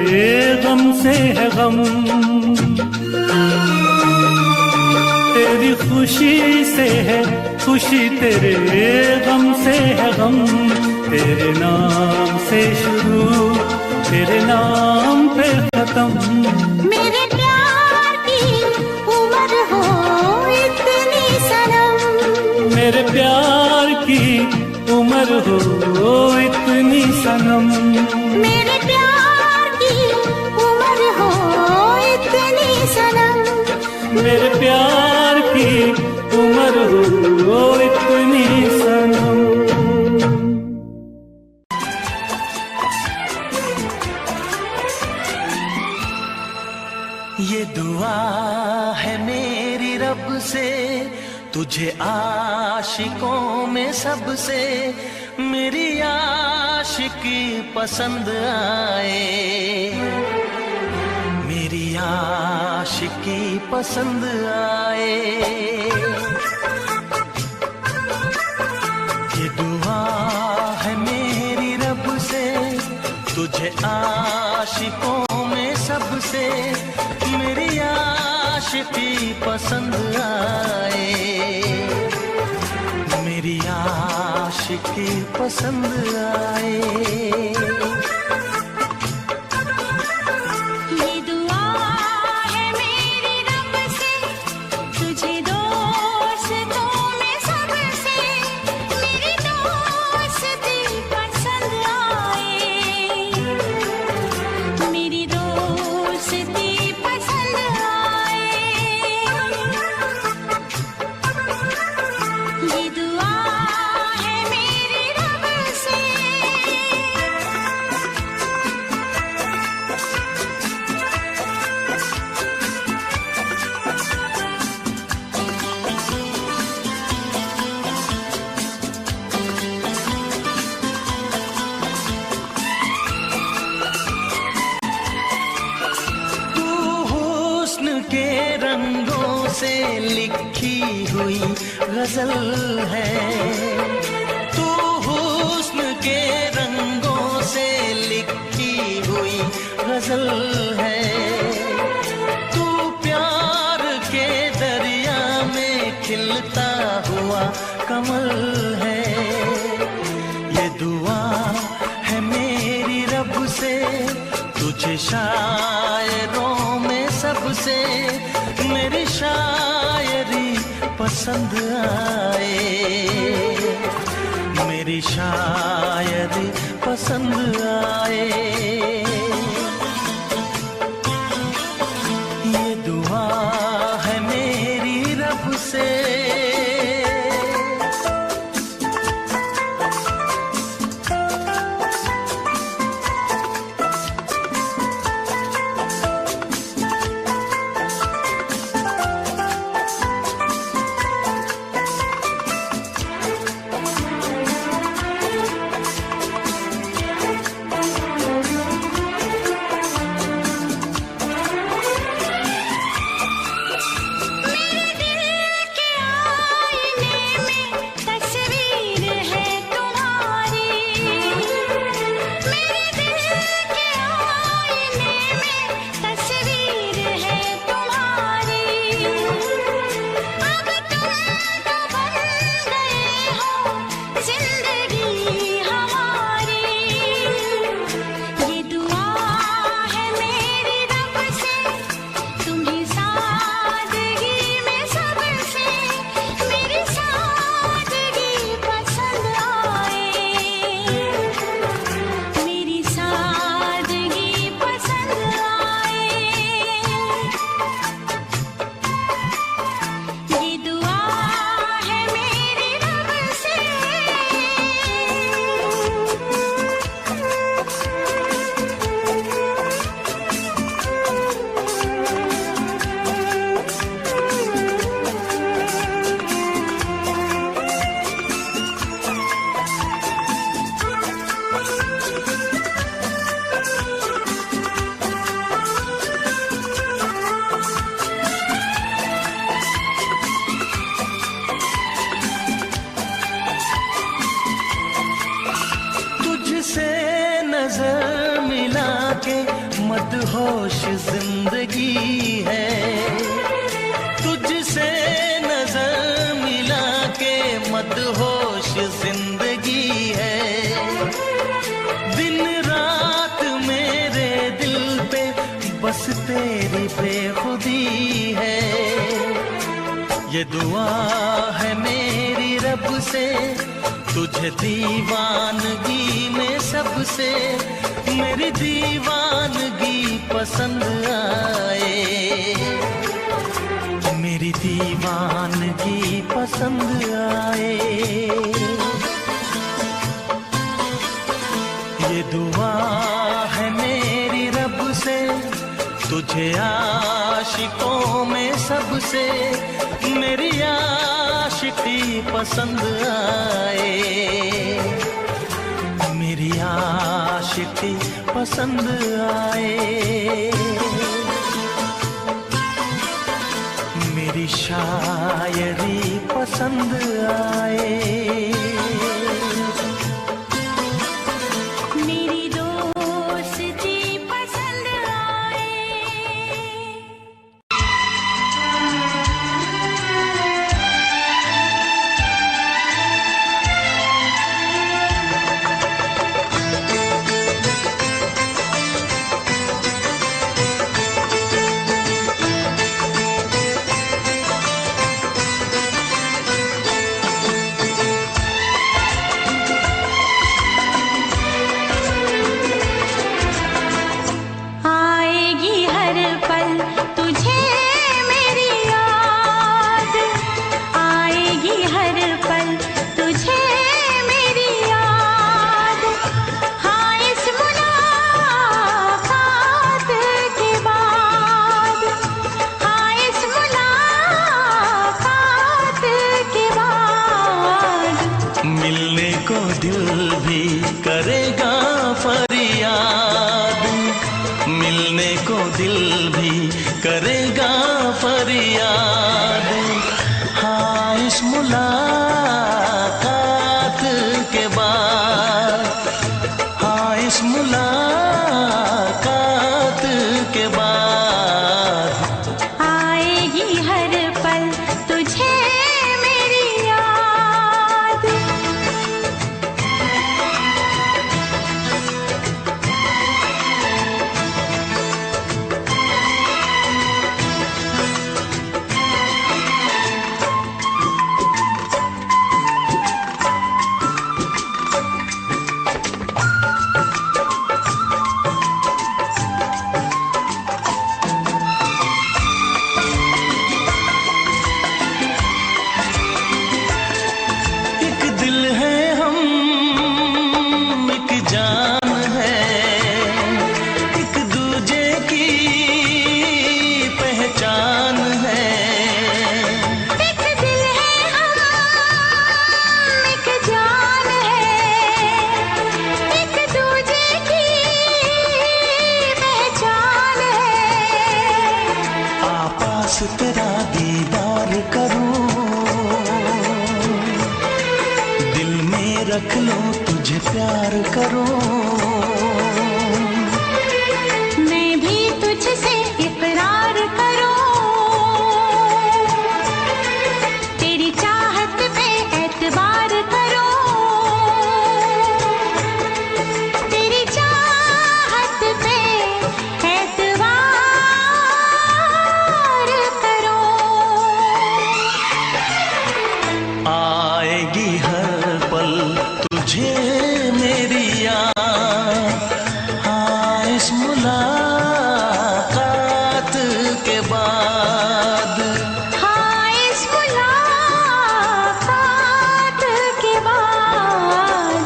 E: गम से है गम। तेरी खुशी से है खुशी तेरे गम से है गम। तेरे नाम से शुरू तेरे नाम पे खत्म।
B: मेरे प्यार की उम्र हो इतनी सनम।
E: मेरे प्यार की उम्र हो इतनी सनम।
B: मेरे प्यार की उम्र हो इतनी सनम।
E: मेरे प्यार की उम्र हो इतनी सनम।
A: ये दुआ है मेरी रब से तुझे आशिकों में सबसे मेरी आशिकी पसंद आए। मेरी आशिकी पसंद आए। ये दुआ है मेरी रब से तुझे आशिकों में सबसे मेरी आशिकी पसंद आए। मेरी आशिकी पसंद आए। लिखी हुई गजल है। तू हुस्न के रंगों से लिखी हुई गजल है। तू प्यार के दरिया में खिलता हुआ कमल है। ये दुआ है मेरी रब से तुझे शायरों में सबसे मेरी शायरी पसंद आए। मेरी शायरी पसंद आए। ये दुआ है मेरी रब से। नजर मिला के मदहोश जिंदगी है। तुझसे नजर मिला के मदहोश जिंदगी है। दिन रात मेरे दिल पे बस तेरी बेखुदी है। ये दुआ है मेरी रब से तुझे दीवानगी में सबसे मेरी दीवानगी पसंद आए। मेरी दीवानगी पसंद आए। ये दुआ है मेरी रब से तुझे आशिकों में सबसे मेरी आशिकी पसंद आए। मेरी आशिकी पसंद आए। मेरी शायरी पसंद आए।
B: मेरी दोस्ती पसंद आए।
A: इस मुलाकात के बाद, हाँ इस मुलाकात के बाद
B: आएगी हर पल तुझे मेरी याद।
A: एक दिल है हम, एक जान है, एक दूजे की पहचान है।
B: एक दिल है हम, एक जान है, एक दूजे की पहचान है।
A: आपास तेरा दीदार करूं, दिल में रख लूं तुझे प्यार करूं।
B: मैं भी तुझसे इकरार करूं, तेरी चाहत पे एतबार करूं, तेरी चाहत पे एतबार करूं।
A: आएगी हर पल तुझे मेरी याद, हाँ इस मुलाकात के बाद।
B: हाँ इस मुलाकात के बाद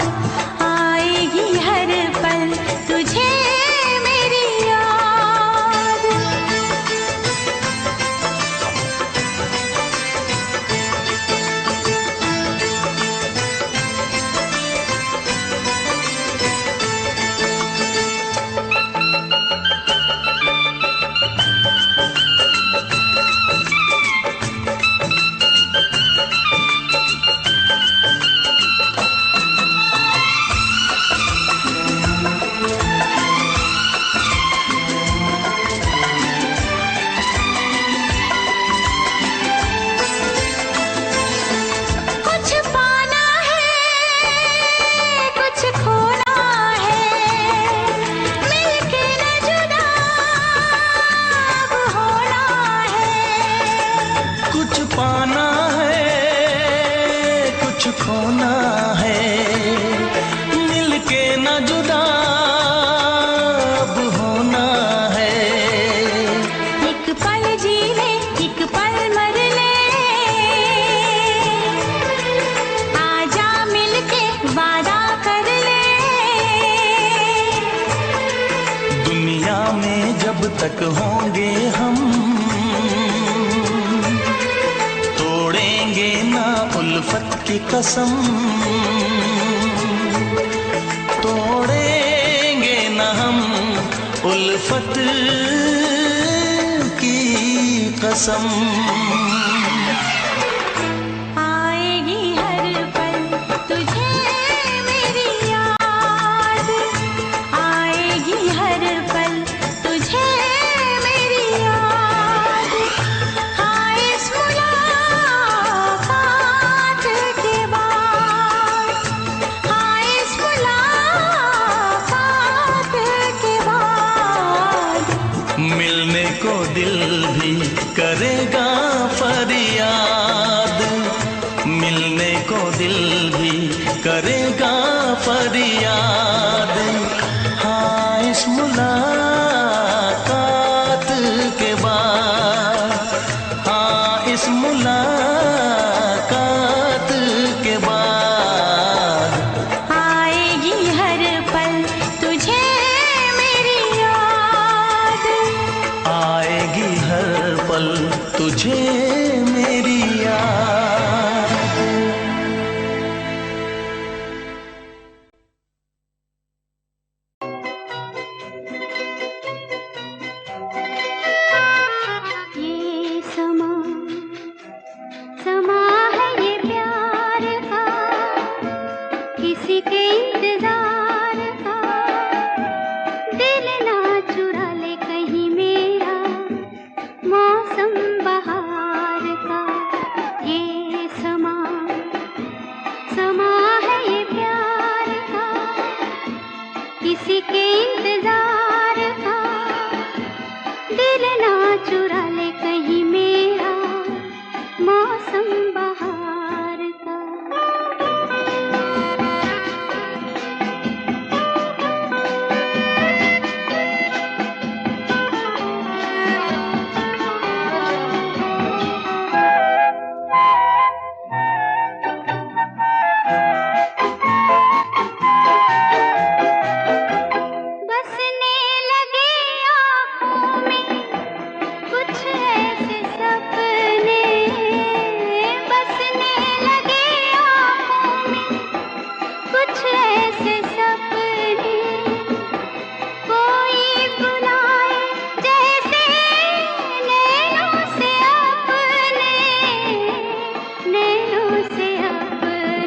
B: आएगी हर पल तुझे मेरी याद। कुछ पाना है, कुछ खोना है, मिलके न जुदा अब होना है।
A: कुछ पाना है, कुछ खोना है, मिलके न जुदा अब होना है।
B: एक पल जी ले, एक पल मर ले, आजा मिलके वादा कर ले।
A: दुनिया में जब तक होंगे हम, तोड़ेंगे ना उल्फत की कसम, तोड़ेंगे ना हम उल्फत की कसम।
B: आएगी हर पल तुझे मेरी याद, आएगी हर पल तुझे मेरी याद। हाँ इस मुलाकात के बाद, हाँ इस मुलाकात के बाद
A: मिलने को दिल भी करेगा फरियाद, मिलने को दिल भी करेगा फरियाद। हाँ इस मुलाकात के बाद, हाँ इस मुलाकात के बाद
B: आएगी हर पल तुझे मेरी याद।
A: आएगी हर पल तुझे मेरी याद।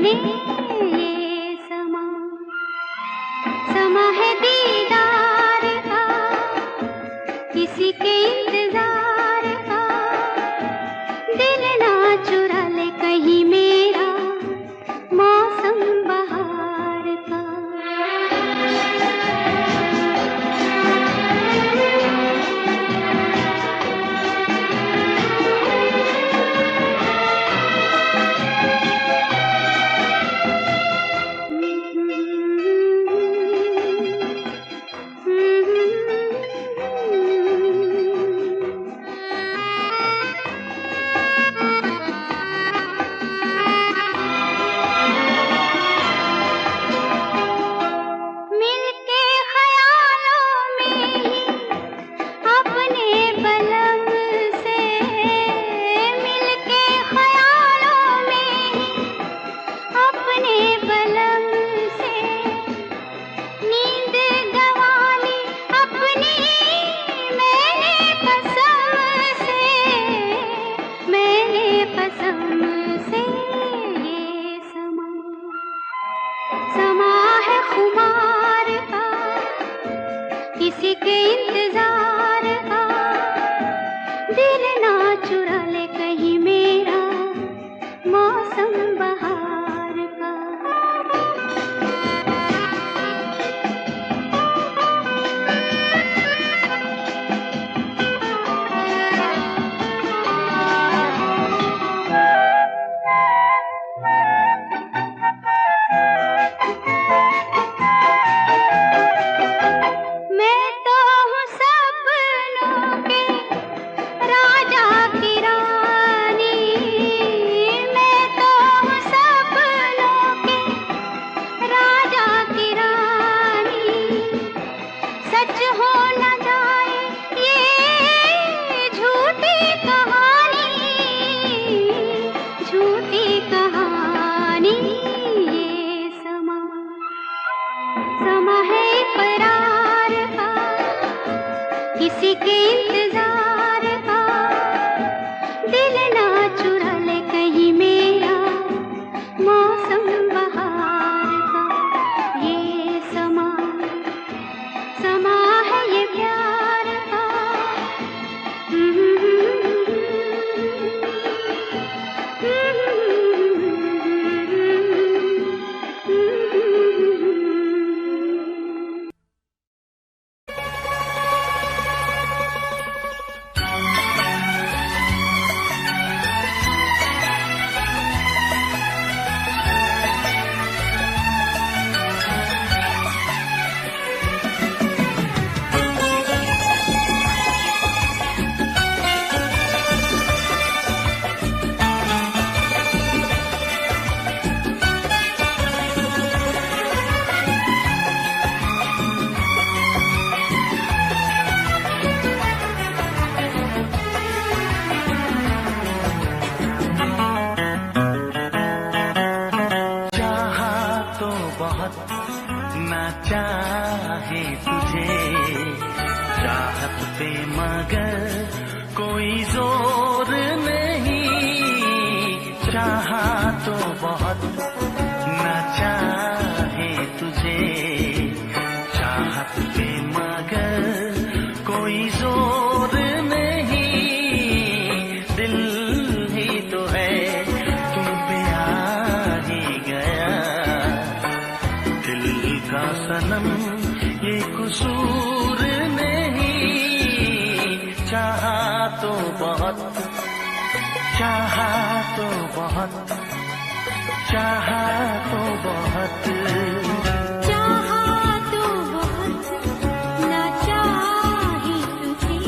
B: जाने ये समा समा है दीदार का, किसी के इंतजार का। दिल ना चुरा ले कहीं मेरा मौसम बहार का। किसी के इंतजार का। दिल ना चुरा ले कहीं मेरा मौसम बहार का। किसी के इंतजार का। दिल ना चुरा ले कहीं मेरा मौसम बहार का। ये समा समा है ये प्यार का।
A: ना चाहे तुझे चाहत पे मगर कोई जोर नहीं। चाहा तो बहुत ना चाहे तुझे चाहत पे मगर कोई जोर नहीं। दिल ही तो है तुम पे आ ही गया। दिल का सनम ये कसूर नहीं। चाहा तो बहुत चाहा तो बहुत चाहा तो बहुत
B: ना चाहे तुझे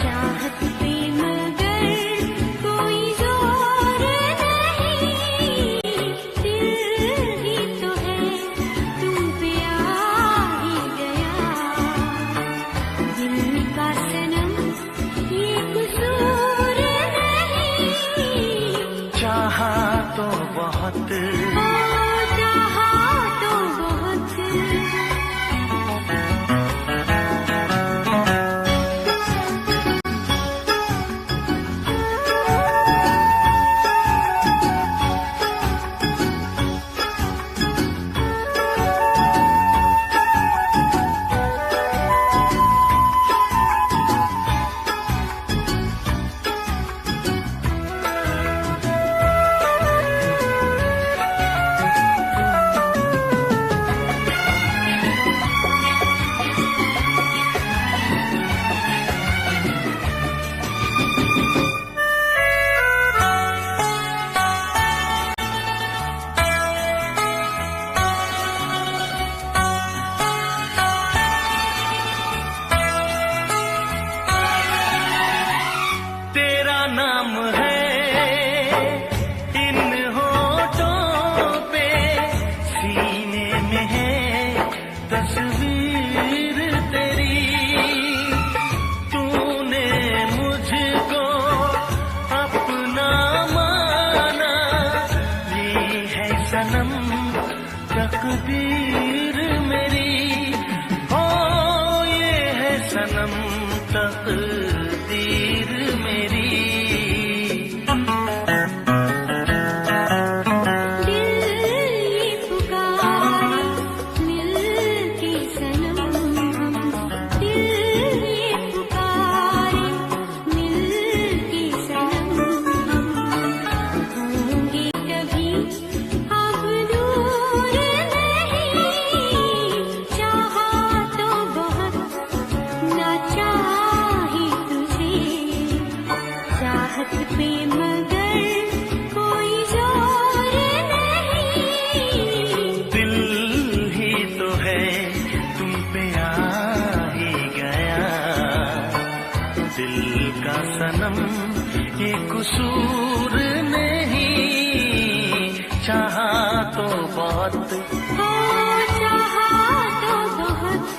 B: चाहत पे मगर कोई जोर नहीं। दिल ही तो है तुम पे आ ही गया। दिल का सनम ये कसूर नहीं।
A: चाहा तो बहुत
B: चाहा तो बहुत।
A: सनम तकदीर मेरी, हो ये है सनम तकदीर मेरी। सनम ये कसूर नहीं, चाहा तो बहुत,
B: हो चाहा तो बहुत।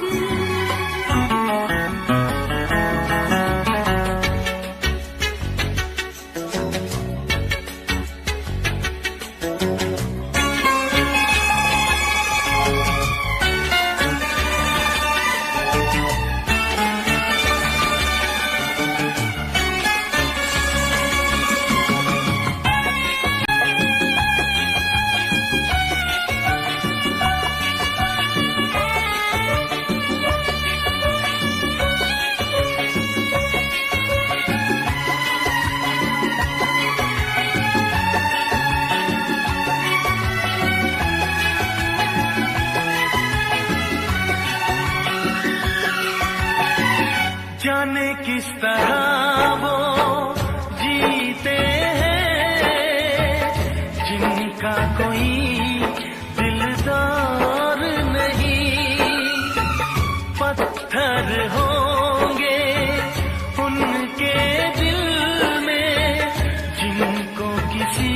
A: जाने किस तरह वो जीते हैं जिनका कोई दिलदार नहीं, पत्थर होंगे उनके दिल में जिनको किसी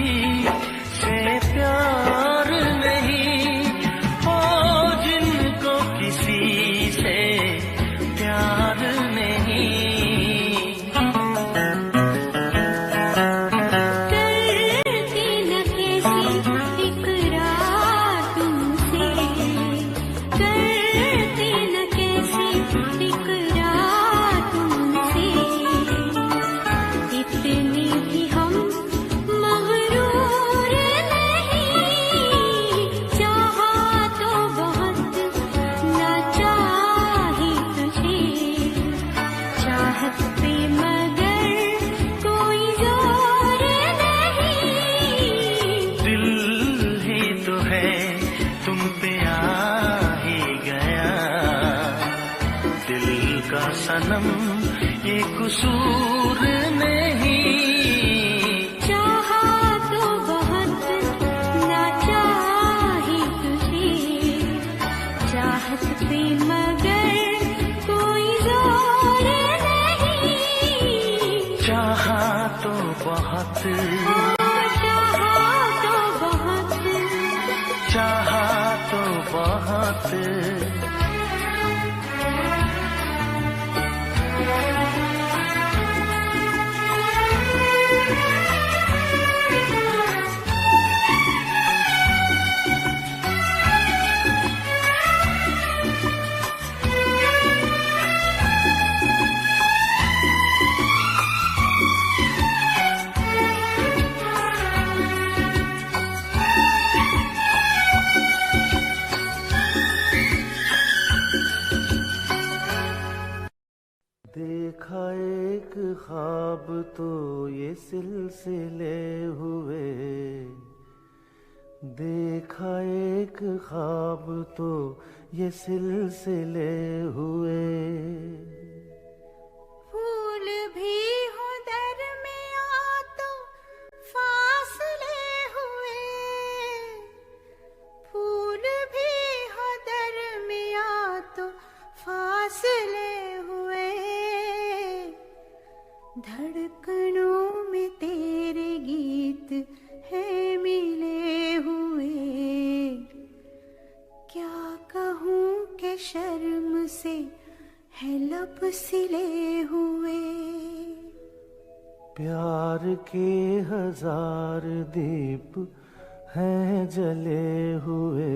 A: से प्यार नहीं, ओ जिनको किसी से प्यार नहीं।
B: करती न कैसी इकरार तुमसे, करती न कैसी इकरार तुमसे, इतने भी हम मगरूर नहीं, चाहा तो बहुत ना चाही तुझे, चाहत पे मगर कोई जोर नहीं।
A: दिल ही तो है तुम पे आ ही गया, दिल का सनम ये कसूर नहीं,
B: चाहा तो बहुत ना चाही तुझे, चाहत पे मगर कोई जोर नहीं।
A: चाहा तो बहुत,
B: चाहा तो बहुत,
A: चाहा तो बहुत।
E: देखा एक ख्वाब तो ये सिलसिले हुए, देखा एक ख्वाब तो ये सिलसिले हुए।
B: फूल भी हो दरमिया तो फासले हुए, फूल भी हो दरमिया तो फासले हुए, धड़कनों में तेरे गीत है मिले हुए, क्या कहूँ कि शर्म से है लब सिले हुए।
E: प्यार के हजार दीप हैं जले हुए,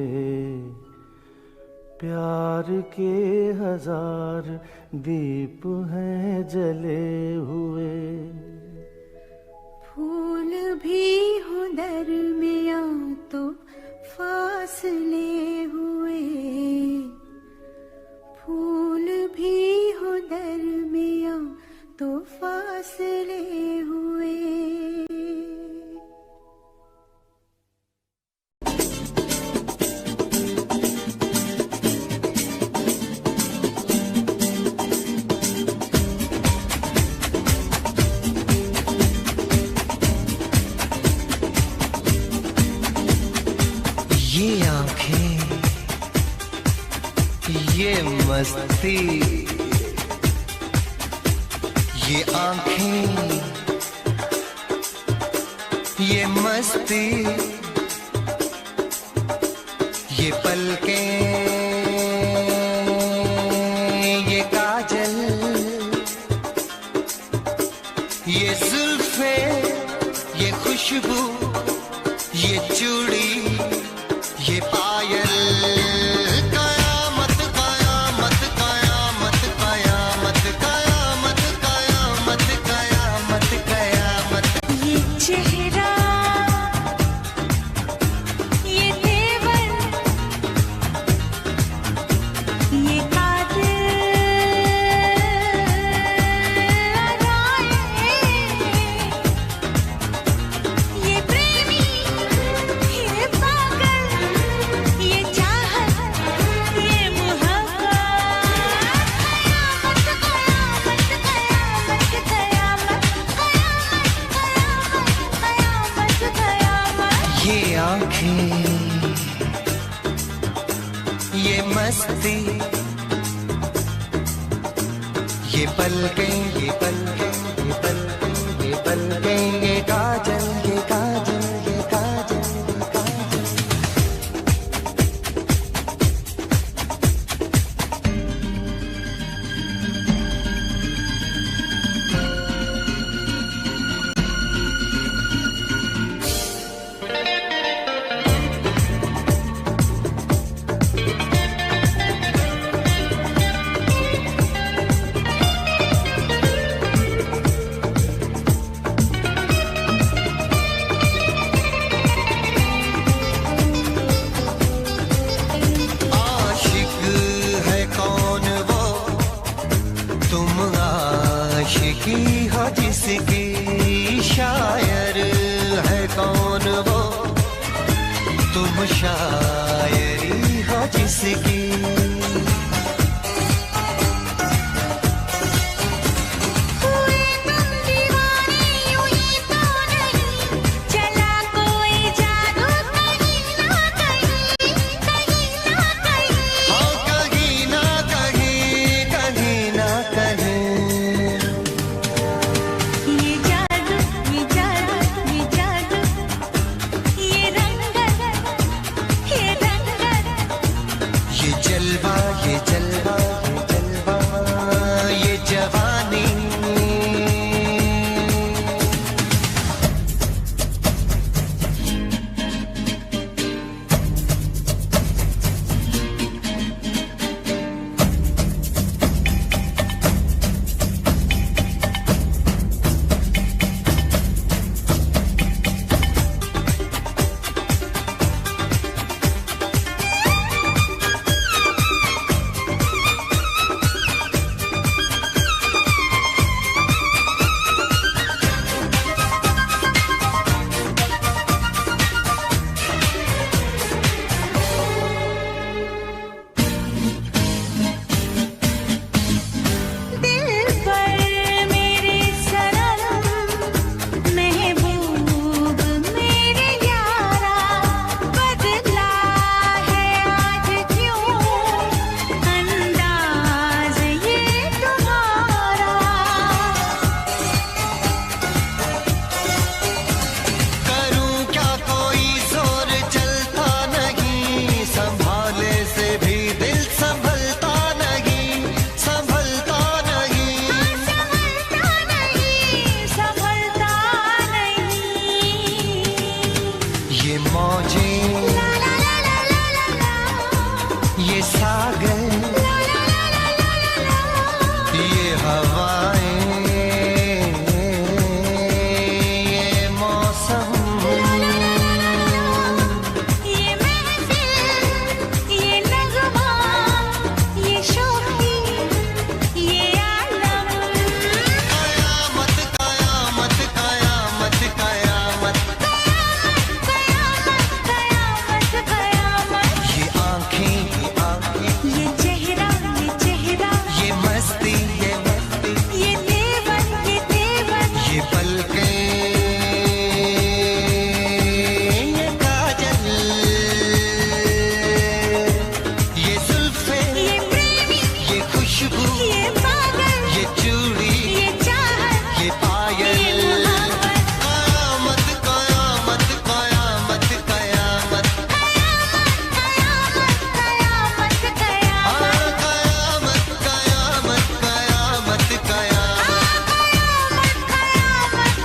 E: प्यार के हजार दीप हैं जले हुए।
B: फूल भी हो दरमियां तो फासले हुए, फूल भी हो दरमियां तो फासले हुए।
C: ये आंखें, ये मस्ती, ये आंखें, ये मस्ती, ये पलकें, ये काजल, ये जुल्फे, ये खुशबू, ये चूड़ी, ये पायल, कयामत कयामत कयामत कयामत कयामत कयामत कयामत कयामत।
B: ये चेहरा, ये तेवर, ये कातिल अदाएं, ये प्रेमी, ये पागल, ये चाहत, ये मोहब्बत, कयामत कयामत कयामत कयामत कयामत कयामत।
C: ये आंखें, ये मस्ती, ये पलकें, ये पलकें, ये पलकें, ये पलकें, ये काजल, ये काजल, ये काजल, ये काजल। आशिक है कौन वो, तुम आशिकी हो जिसकी, शायर है कौन वो, तुम शायरी हो जिसकी।
B: हुए तुम दीवाने यूं ही तो नहीं, चला कोई जादू कहीं ना कहीं, कहीं ना कहीं।
C: हाँ कहीं ना कहीं, कहीं ना कहीं।
B: ये जादू, ये जादू, ये जादू, ये रंगत, ये रंगत,
C: ये ये मौजें, ये सागर, ये हवाएं, ये मौसम,
B: ये महफिल, ये नगमा, ये शोखी, ये आलम।
C: कयामत कयामत कयामत कयामत,
B: कयामत कयामत,
C: ये आंखें,
B: ये चेहरा,
C: ये मस्ती,
B: ये देवन,
C: ये पलकें, ये काजल, ये जुल्फें,
B: ये प्रेमी,
C: ये खुशबू,
B: ये पागल,
C: ये चूड़ी,
B: ये चाहत,
C: ये पायल।
B: ये मोहब्बत।
C: कयामत कयामत कयामत कयामत,
B: कयामत कयामत,
C: कयामत कयामत कयामत कयामत।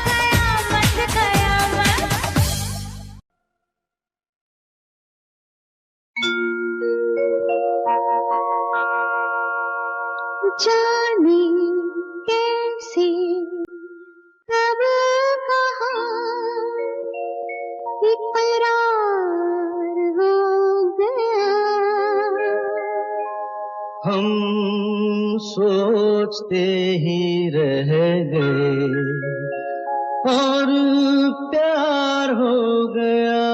B: कयामत कयामत। जाने कैसे कब कहाँ इकरार हो गया।
E: हम सोचते ही रह गए और प्यार हो गया।